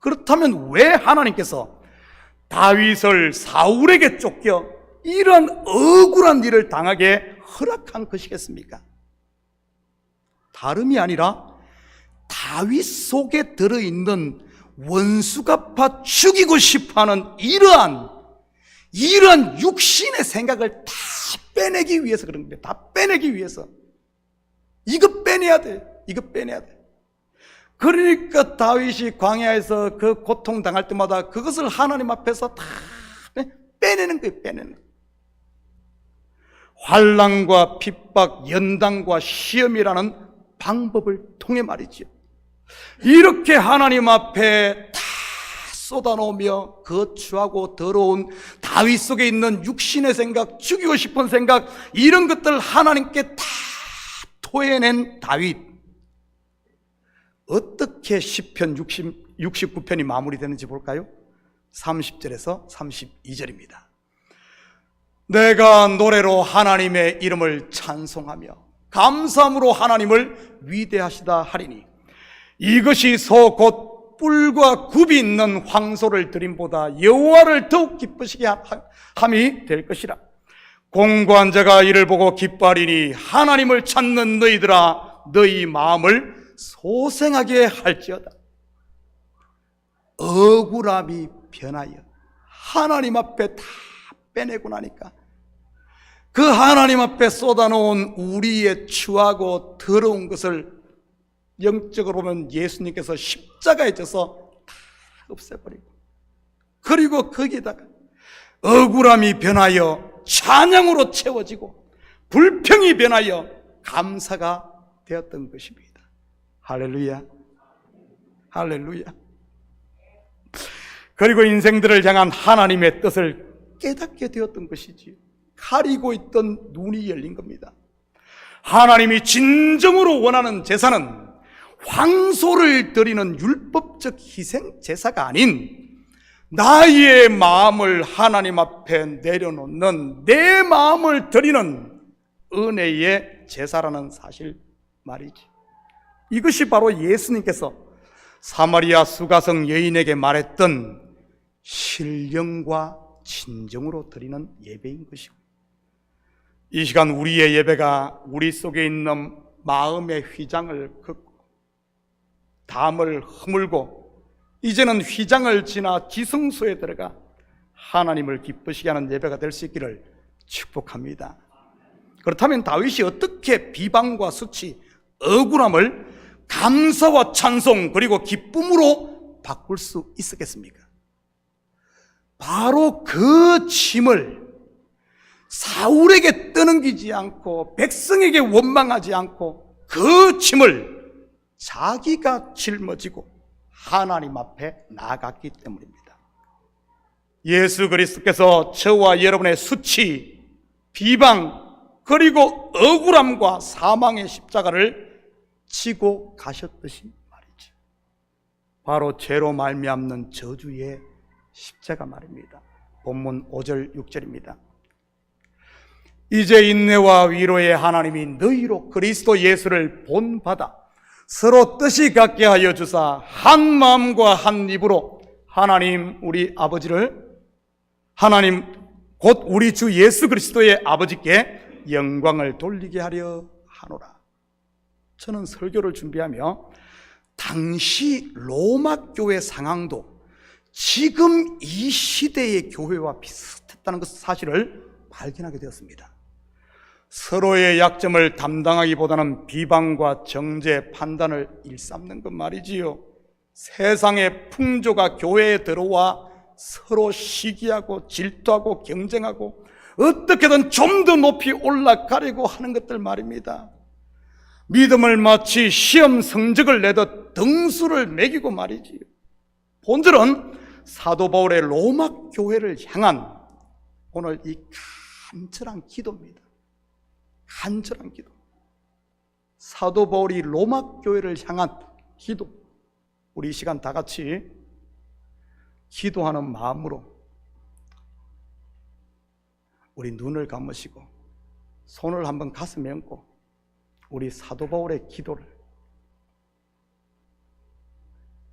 그렇다면 왜 하나님께서 다윗을 사울에게 쫓겨 이런 억울한 일을 당하게 허락한 것이겠습니까? 다름이 아니라 다윗 속에 들어있는 원수갚아 죽이고 싶어하는 이러한 육신의 생각을 다 빼내기 위해서 그런 겁니다. 다 빼내기 위해서. 이거 빼내야 돼. 이거 빼내야 돼. 그러니까 다윗이 광야에서 그 고통 당할 때마다 그것을 하나님 앞에서 다 빼내는 거예요. 빼내는 거예요. 환난과 핍박, 연단과 시험이라는 방법을 통해 말이죠. 이렇게 하나님 앞에 다 쏟아놓으며 거추하고 더러운 다윗 속에 있는 육신의 생각, 죽이고 싶은 생각, 이런 것들 하나님께 다 토해낸 다윗. 어떻게 시편 69편이 마무리되는지 볼까요? 30절에서 32절입니다. 내가 노래로 하나님의 이름을 찬송하며 감사함으로 하나님을 위대하시다 하리니 이것이 소 곧 뿔과 굽이 있는 황소를 드림보다 여호와를 더욱 기쁘시게 함이 될 것이라. 공고한 자가 이를 보고 기뻐하리니 하나님을 찾는 너희들아 너희 마음을 소생하게 할지어다. 억울함이 변하여 하나님 앞에 다 빼내고 나니까 그 하나님 앞에 쏟아놓은 우리의 추하고 더러운 것을 영적으로 보면 예수님께서 십자가에 져서 다 없애버리고, 그리고 거기에다가 억울함이 변하여 찬양으로 채워지고 불평이 변하여 감사가 되었던 것입니다. 할렐루야, 할렐루야. 그리고 인생들을 향한 하나님의 뜻을 깨닫게 되었던 것이지요. 가리고 있던 눈이 열린 겁니다. 하나님이 진정으로 원하는 제사는 황소를 드리는 율법적 희생 제사가 아닌 나의 마음을 하나님 앞에 내려놓는 내 마음을 드리는 은혜의 제사라는 사실 말이지. 이것이 바로 예수님께서 사마리아 수가성 여인에게 말했던 신령과 진정으로 드리는 예배인 것이고, 이 시간 우리의 예배가 우리 속에 있는 마음의 휘장을 긋고 담을 허물고 이제는 휘장을 지나 지성소에 들어가 하나님을 기쁘시게 하는 예배가 될 수 있기를 축복합니다. 그렇다면 다윗이 어떻게 비방과 수치, 억울함을 감사와 찬송 그리고 기쁨으로 바꿀 수 있었겠습니까? 바로 그 짐을 사울에게 떠넘기지 않고 백성에게 원망하지 않고 그 짐을 자기가 짊어지고 하나님 앞에 나아갔기 때문입니다. 예수 그리스도께서 저와 여러분의 수치, 비방 그리고 억울함과 사망의 십자가를 지고 가셨듯이 말이죠. 바로 죄로 말미암는 저주의 십자가 말입니다. 본문 5절 6절입니다. 이제 인내와 위로의 하나님이 너희로 그리스도 예수를 본받아 서로 뜻이 같게 하여 주사 한 마음과 한 입으로 하나님 우리 아버지를, 하나님 곧 우리 주 예수 그리스도의 아버지께 영광을 돌리게 하려 하노라. 저는 설교를 준비하며 당시 로마 교회 상황도 지금 이 시대의 교회와 비슷했다는 그 사실을 발견하게 되었습니다. 서로의 약점을 담당하기보다는 비방과 정죄, 판단을 일삼는 것 말이지요. 세상의 풍조가 교회에 들어와 서로 시기하고 질투하고 경쟁하고 어떻게든 좀 더 높이 올라가려고 하는 것들 말입니다. 믿음을 마치 시험 성적을 내듯 등수를 매기고 말이지요. 본질은 사도 바울의 로마 교회를 향한 오늘 이 간절한 기도입니다. 간절한 기도. 사도 바울이 로마 교회를 향한 기도. 우리 이 시간 다 같이 기도하는 마음으로 우리 눈을 감으시고 손을 한번 가슴에 얹고 우리 사도 바울의 기도를,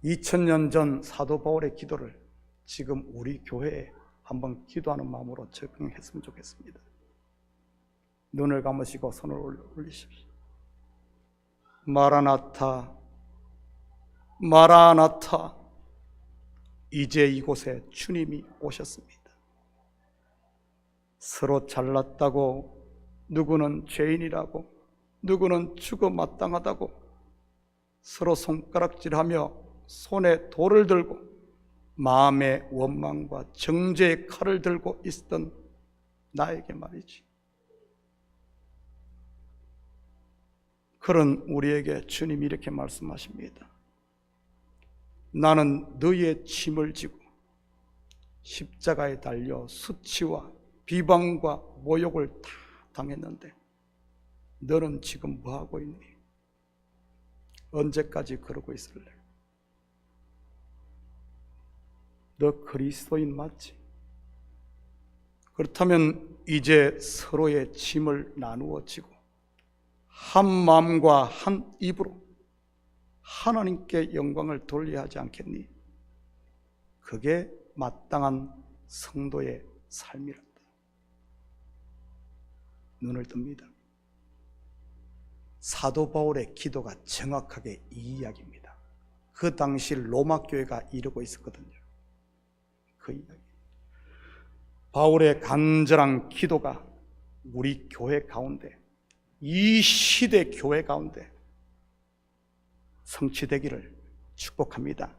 2000년 전 사도 바울의 기도를 지금 우리 교회에 한번 기도하는 마음으로 적용했으면 좋겠습니다. 눈을 감으시고 손을 올리십시오. 마라나타, 마라나타. 이제 이곳에 주님이 오셨습니다. 서로 잘났다고, 누구는 죄인이라고, 누구는 죽어 마땅하다고 서로 손가락질하며 손에 돌을 들고 마음의 원망과 정죄의 칼을 들고 있었던 나에게 말이지. 그런 우리에게 주님이 이렇게 말씀하십니다. 나는 너희의 짐을 지고 십자가에 달려 수치와 비방과 모욕을 다 당했는데 너는 지금 뭐하고 있니? 언제까지 그러고 있을래? 너 그리스도인 맞지? 그렇다면 이제 서로의 짐을 나누어 지고 한 마음과 한 입으로 하나님께 영광을 돌려야 하지 않겠니? 그게 마땅한 성도의 삶이란다. 눈을 뜹니다. 사도 바울의 기도가 정확하게 이 이야기입니다. 그 당시 로마 교회가 이루고 있었거든요. 그 이야기. 바울의 간절한 기도가 우리 교회 가운데, 이 시대 교회 가운데 성취되기를 축복합니다.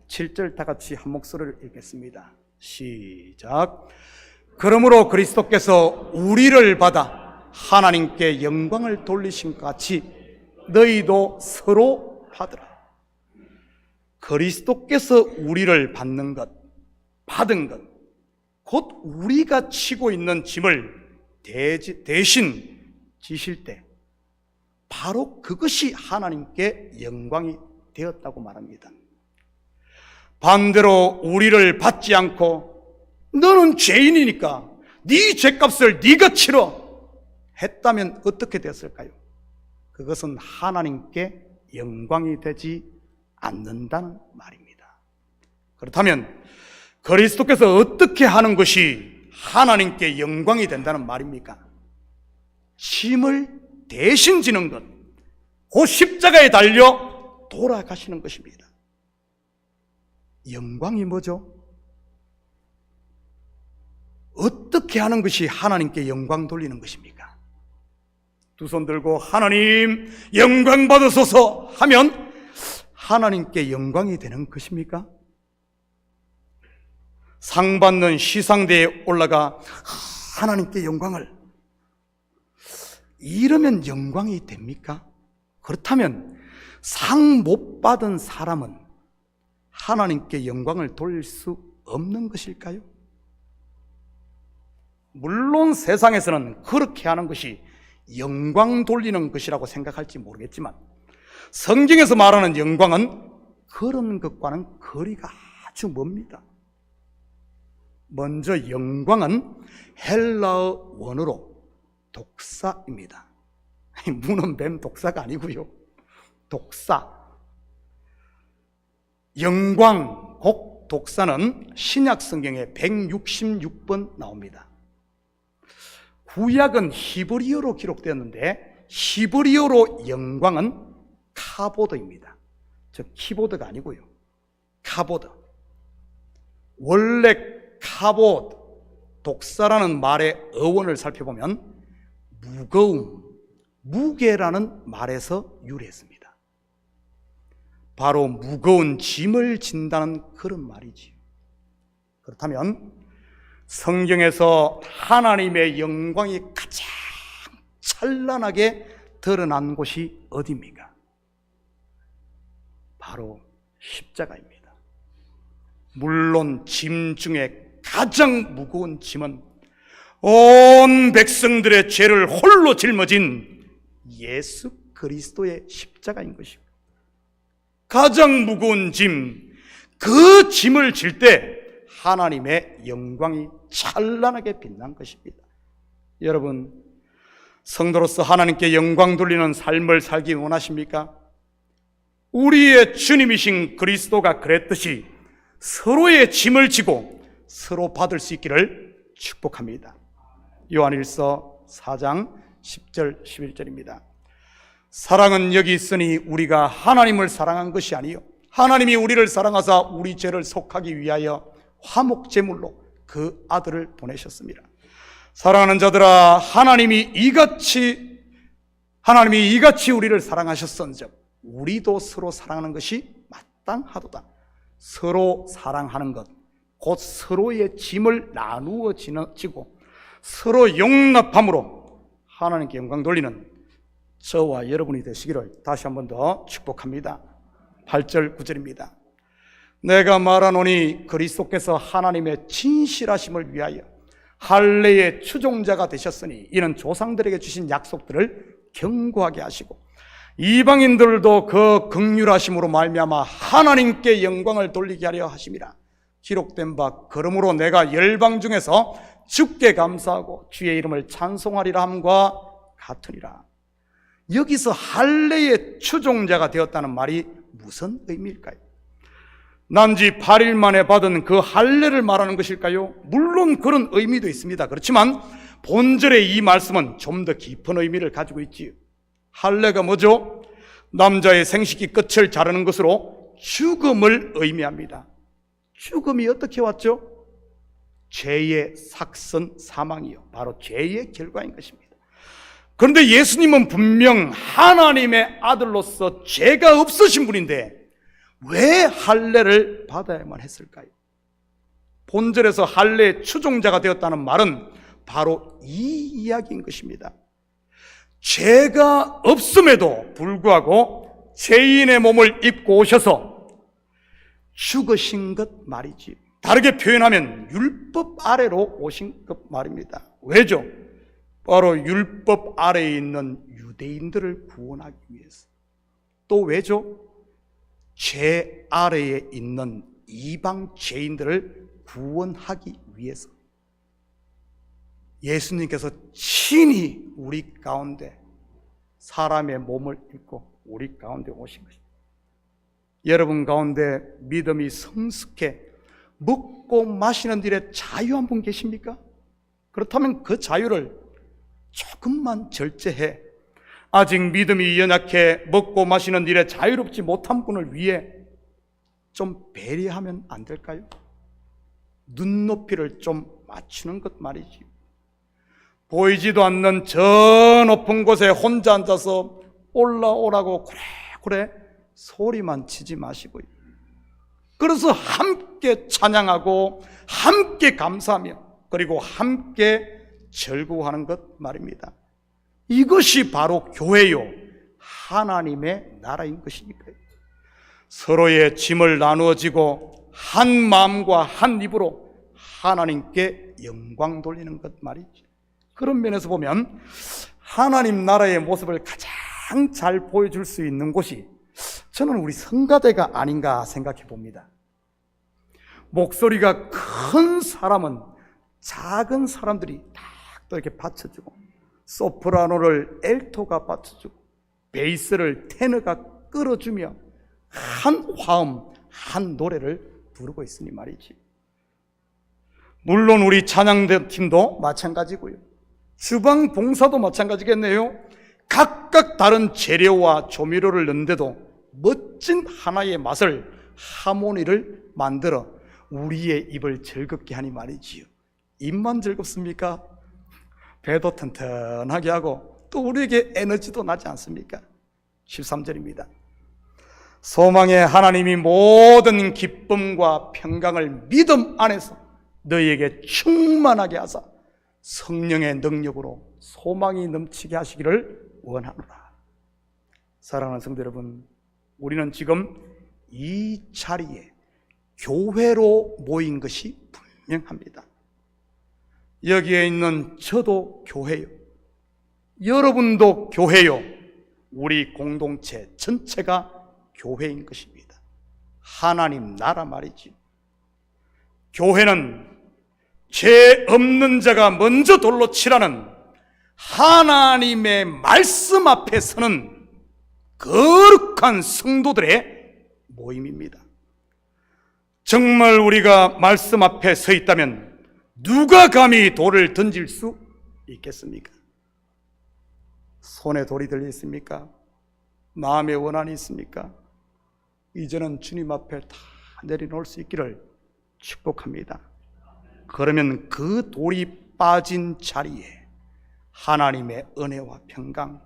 7절 다 같이 한 목소리를 읽겠습니다. 시작. 그러므로 그리스도께서 우리를 받아 하나님께 영광을 돌리신 것 같이 너희도 서로 받으라. 그리스도께서 우리를 받는 것, 받은 것, 곧 우리가 치고 있는 짐을 대신 지실 때 바로 그것이 하나님께 영광이 되었다고 말합니다. 반대로 우리를 받지 않고 너는 죄인이니까 네 죄값을 네가 치러 했다면 어떻게 됐을까요? 그것은 하나님께 영광이 되지 않는다는 말입니다. 그렇다면 그리스도께서 어떻게 하는 것이 하나님께 영광이 된다는 말입니까? 짐을 대신 지는 것, 그 십자가에 달려 돌아가시는 것입니다. 영광이 뭐죠? 어떻게 하는 것이 하나님께 영광 돌리는 것입니까? 두 손 들고 하나님 영광 받으소서 하면 하나님께 영광이 되는 것입니까? 상 받는 시상대에 올라가 하나님께 영광을, 이러면 영광이 됩니까? 그렇다면 상 못 받은 사람은 하나님께 영광을 돌릴 수 없는 것일까요? 물론 세상에서는 그렇게 하는 것이 영광 돌리는 것이라고 생각할지 모르겠지만 성경에서 말하는 영광은 그런 것과는 거리가 아주 멉니다. 먼저 영광은 헬라어 원어로 독사입니다. 문은 뱀 독사가 아니고요. 독사. 영광, 곡, 독사는 신약 성경에 166번 나옵니다. 구약은 히브리어로 기록되었는데 히브리어로 영광은 카보드입니다. 즉 키보드가 아니고요. 카보드. 원래 카보드, 독사라는 말의 어원을 살펴보면 무거움, 무게라는 말에서 유래했습니다. 바로 무거운 짐을 진다는 그런 말이지요. 그렇다면 성경에서 하나님의 영광이 가장 찬란하게 드러난 곳이 어디입니까? 바로 십자가입니다. 물론 짐 중에 가장 무거운 짐은 온 백성들의 죄를 홀로 짊어진 예수 그리스도의 십자가인 것입니다. 가장 무거운 짐, 그 짐을 질 때 하나님의 영광이 찬란하게 빛난 것입니다. 여러분, 성도로서 하나님께 영광 돌리는 삶을 살기 원하십니까? 우리의 주님이신 그리스도가 그랬듯이 서로의 짐을 지고 서로 받을 수 있기를 축복합니다. 요한일서 4장 10절 11절입니다. 사랑은 여기 있으니 우리가 하나님을 사랑한 것이 아니요 하나님이 우리를 사랑하사 우리 죄를 속하기 위하여 화목제물로 그 아들을 보내셨습니다. 사랑하는 자들아, 하나님이 이같이 우리를 사랑하셨은즉 우리도 서로 사랑하는 것이 마땅하도다. 서로 사랑하는 것, 곧 서로의 짐을 나누어 지고 서로 용납함으로 하나님께 영광 돌리는 저와 여러분이 되시기를 다시 한 번 더 축복합니다. 8절 9절입니다. 내가 말하노니 그리스도께서 하나님의 진실하심을 위하여 할례의 추종자가 되셨으니 이는 조상들에게 주신 약속들을 견고하게 하시고 이방인들도 그 긍휼하심으로 말미암아 하나님께 영광을 돌리게 하려 하심이라. 기록된 바 그러므로 내가 열방 중에서 주께 감사하고 주의 이름을 찬송하리라 함과 같으니라. 여기서 할례의 추종자가 되었다는 말이 무슨 의미일까요? 난지 8일 만에 받은 그 할례를 말하는 것일까요? 물론 그런 의미도 있습니다. 그렇지만 본절의 이 말씀은 좀 더 깊은 의미를 가지고 있지요. 할례가 뭐죠? 남자의 생식기 끝을 자르는 것으로 죽음을 의미합니다. 죽음이 어떻게 왔죠? 죄의 삭선 사망이요, 바로 죄의 결과인 것입니다. 그런데 예수님은 분명 하나님의 아들로서 죄가 없으신 분인데 왜 할례를 받아야만 했을까요? 본절에서 할례의 추종자가 되었다는 말은 바로 이 이야기인 것입니다. 죄가 없음에도 불구하고 죄인의 몸을 입고 오셔서 죽으신 것 말이지. 다르게 표현하면 율법 아래로 오신 것 말입니다. 왜죠? 바로 율법 아래에 있는 유대인들을 구원하기 위해서. 또 왜죠? 죄 아래에 있는 이방 죄인들을 구원하기 위해서. 예수님께서 친히 우리 가운데 사람의 몸을 입고 우리 가운데 오신 것입니다. 여러분 가운데 믿음이 성숙해 먹고 마시는 일에 자유 한 분 계십니까? 그렇다면 그 자유를 조금만 절제해 아직 믿음이 연약해 먹고 마시는 일에 자유롭지 못한 분을 위해 좀 배려하면 안 될까요? 눈높이를 좀 맞추는 것 말이지. 보이지도 않는 저 높은 곳에 혼자 앉아서 올라오라고 그래 소리만 치지 마시고요. 그래서 함께 찬양하고 함께 감사하며 그리고 함께 즐거워하는 것 말입니다. 이것이 바로 교회요, 하나님의 나라인 것이니까요. 서로의 짐을 나누어 지고 한 마음과 한 입으로 하나님께 영광 돌리는 것 말이죠. 그런 면에서 보면 하나님 나라의 모습을 가장 잘 보여줄 수 있는 곳이 저는 우리 성가대가 아닌가 생각해 봅니다. 목소리가 큰 사람은 작은 사람들이 딱 또 이렇게 받쳐주고, 소프라노를 엘토가 받쳐주고, 베이스를 테너가 끌어주며 한 화음, 한 노래를 부르고 있으니 말이지. 물론 우리 찬양팀도 마찬가지고요. 주방 봉사도 마찬가지겠네요. 각각 다른 재료와 조미료를 넣는데도 멋진 하나의 맛을, 하모니를 만들어 우리의 입을 즐겁게 하니 말이지요. 입만 즐겁습니까? 배도 튼튼하게 하고 또 우리에게 에너지도 나지 않습니까? 13절입니다. 소망의 하나님이 모든 기쁨과 평강을 믿음 안에서 너희에게 충만하게 하사 성령의 능력으로 소망이 넘치게 하시기를 원하노라. 사랑하는 성도 여러분, 우리는 지금 이 자리에 교회로 모인 것이 분명합니다. 여기에 있는 저도 교회요, 여러분도 교회요, 우리 공동체 전체가 교회인 것입니다. 하나님 나라 말이지. 교회는 죄 없는 자가 먼저 돌로 치라는 하나님의 말씀 앞에 서는 거룩한 성도들의 모임입니다. 정말 우리가 말씀 앞에 서 있다면 누가 감히 돌을 던질 수 있겠습니까? 손에 돌이 들려 있습니까? 마음에 원한이 있습니까? 이제는 주님 앞에 다 내려놓을 수 있기를 축복합니다. 그러면 그 돌이 빠진 자리에 하나님의 은혜와 평강,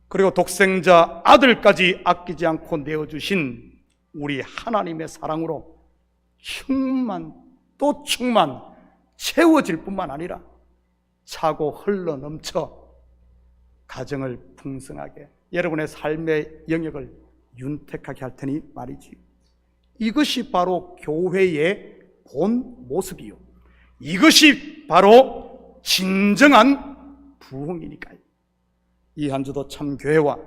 그리고 독생자 아들까지 아끼지 않고 내어주신 우리 하나님의 사랑으로 충만 또 충만 채워질 뿐만 아니라 차고 흘러 넘쳐 가정을 풍성하게, 여러분의 삶의 영역을 윤택하게 할 테니 말이지. 이것이 바로 교회의 본 모습이요, 이것이 바로 진정한 부흥이니까요. 이 한 주도 참 교회와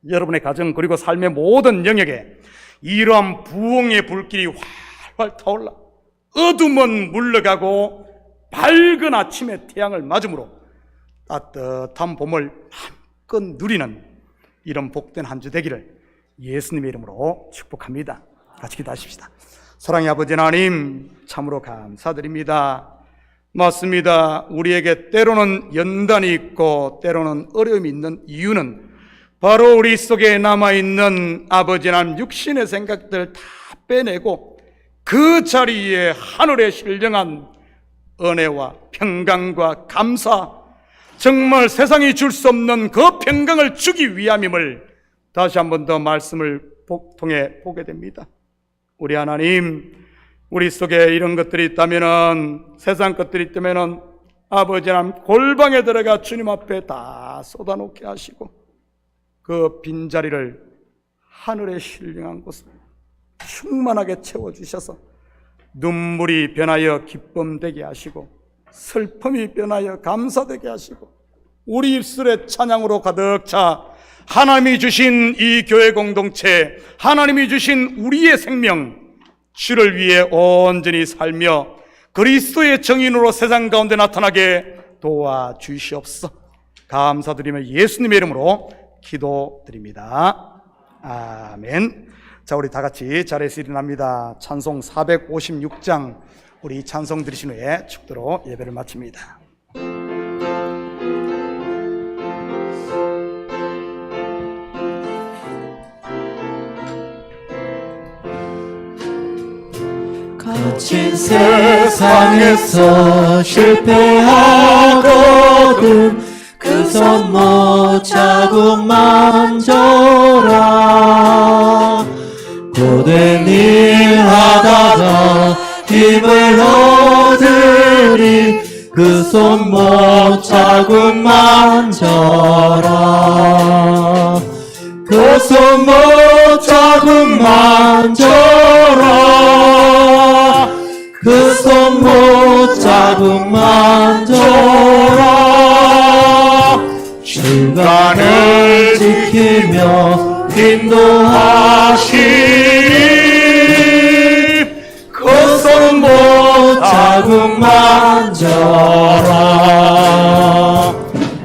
여러분의 가정 그리고 삶의 모든 영역에 이러한 부흥의 불길이 활활 타올라 어둠은 물러가고 밝은 아침의 태양을 맞음으로 따뜻한 봄을 마음껏 누리는 이런 복된 한 주 되기를 예수님의 이름으로 축복합니다. 같이 기도하십시다. 사랑의 아버지 하나님, 참으로 감사드립니다. 맞습니다. 우리에게 때로는 연단이 있고 때로는 어려움이 있는 이유는 바로 우리 속에 남아있는 아버지 하나님 육신의 생각들을 다 빼내고 그 자리에 하늘의 신령한 은혜와 평강과 감사, 정말 세상이 줄 수 없는 그 평강을 주기 위함임을 다시 한 번 더 말씀을 통해 보게 됩니다. 우리 하나님, 우리 속에 이런 것들이 있다면은, 세상 것들이 있다면은 아버지 하나님 골방에 들어가 주님 앞에 다 쏟아놓게 하시고 그 빈자리를 하늘의 신령한 곳으로 충만하게 채워주셔서 눈물이 변하여 기쁨 되게 하시고 슬픔이 변하여 감사되게 하시고 우리 입술에 찬양으로 가득 차 하나님이 주신 이 교회 공동체, 하나님이 주신 우리의 생명, 주를 위해 온전히 살며 그리스도의 정인으로 세상 가운데 나타나게 도와주시옵소서. 감사드리며 예수님의 이름으로 기도드립니다. 아멘. 자, 우리 다 같이 자리에서 일어납니다. 찬송 456장 우리 찬송 들으신 후에 축도로 예배를 마칩니다. 거친 세상에서 실패하거든 그 손 못 자국 만져라. 고된 일 하다가 힘을 얻으리 그 손 못 자국 만져라. 그 손 못 자국 만져라. 그 손 못 자국 만져라. 주간을 지키며 인도하시리. 그 손 자국 만져라.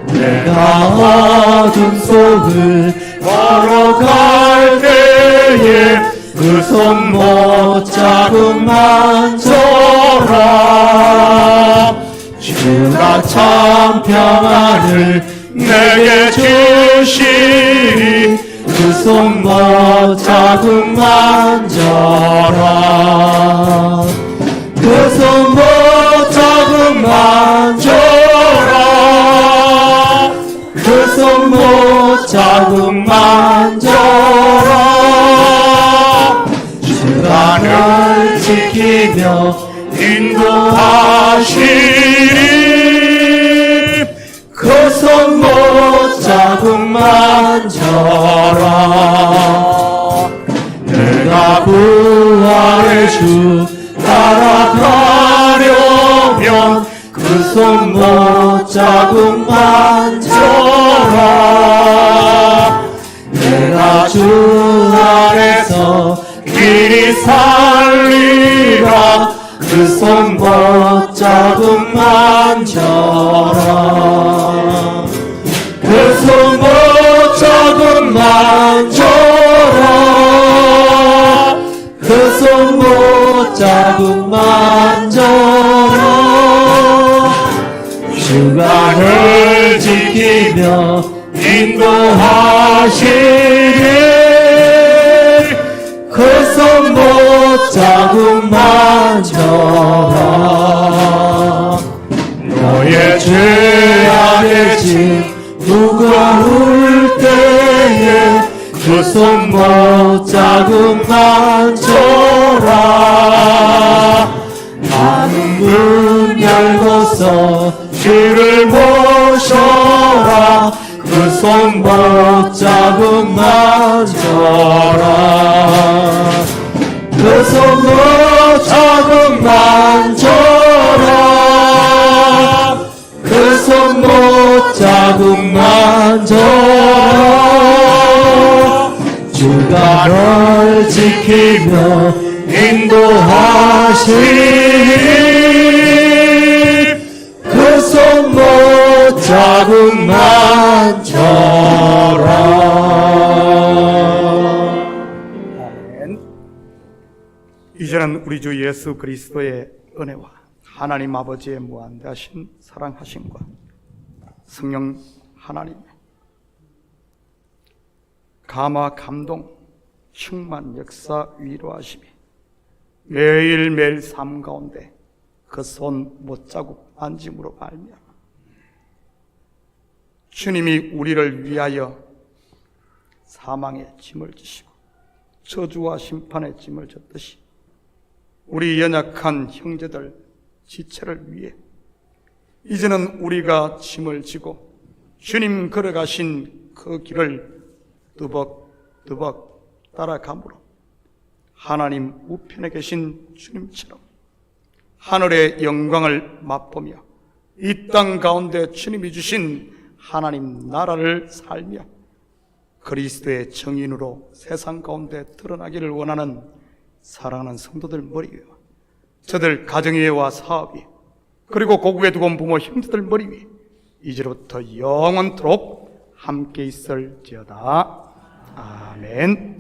내가 어둠 속을 걸어갈 때에 그 손못 자국 만져라. 주가 참 평안을 내게 주시리. 그 손못 자국 만져라. 그 손못 자국 만져라. 그 손못 자국 만져라. 주가 널 지키며 인도하시리. 그 손못 자국 만져라. 내가 부활의 주 따라가려면 그 손못 자국 만져라. 내가 주 안에서 길이 살리라. 그 손못 자국 만져라. 그 손못 자국 만져라. 그 손못 자국 만져라. 주가 널 지키며 인도하시리. 그 손못 자국 만져라. 너의 죄악의 짐 무거울 때에 그 손못 자국 만져라. 하늘 문 열고서 주를 모셔라. 그 손못 자국 만져라. 그 손못 자국 만져라. 그 손못 자국 만져라. 주가 널 지키며 인도하시리. 그 손못 자국 만져라. 아멘. 이제는 우리 주 예수 그리스도의 은혜와 하나님 아버지의 무한대하신 사랑하심과 성령 하나님의 감화 감동 충만 역사 위로하심이 매일매일 삶 가운데 그 손 못자국 만짐으로 말미암아 주님이 우리를 위하여 사망의 짐을 지시고 저주와 심판의 짐을 졌듯이 우리 연약한 형제들 지체를 위해 이제는 우리가 짐을 지고 주님 걸어가신 그 길을 뜨벅뜨벅 따라가므로 하나님 우편에 계신 주님처럼 하늘의 영광을 맛보며 이 땅 가운데 주님이 주신 하나님 나라를 살며 그리스도의 정인으로 세상 가운데 드러나기를 원하는 사랑하는 성도들 머리 위에 저들 가정 위에와 사업 위에 그리고 고국에 두고 온 부모 형제들 머리 위에 이제부터 영원토록 함께 있을지어다. 아멘.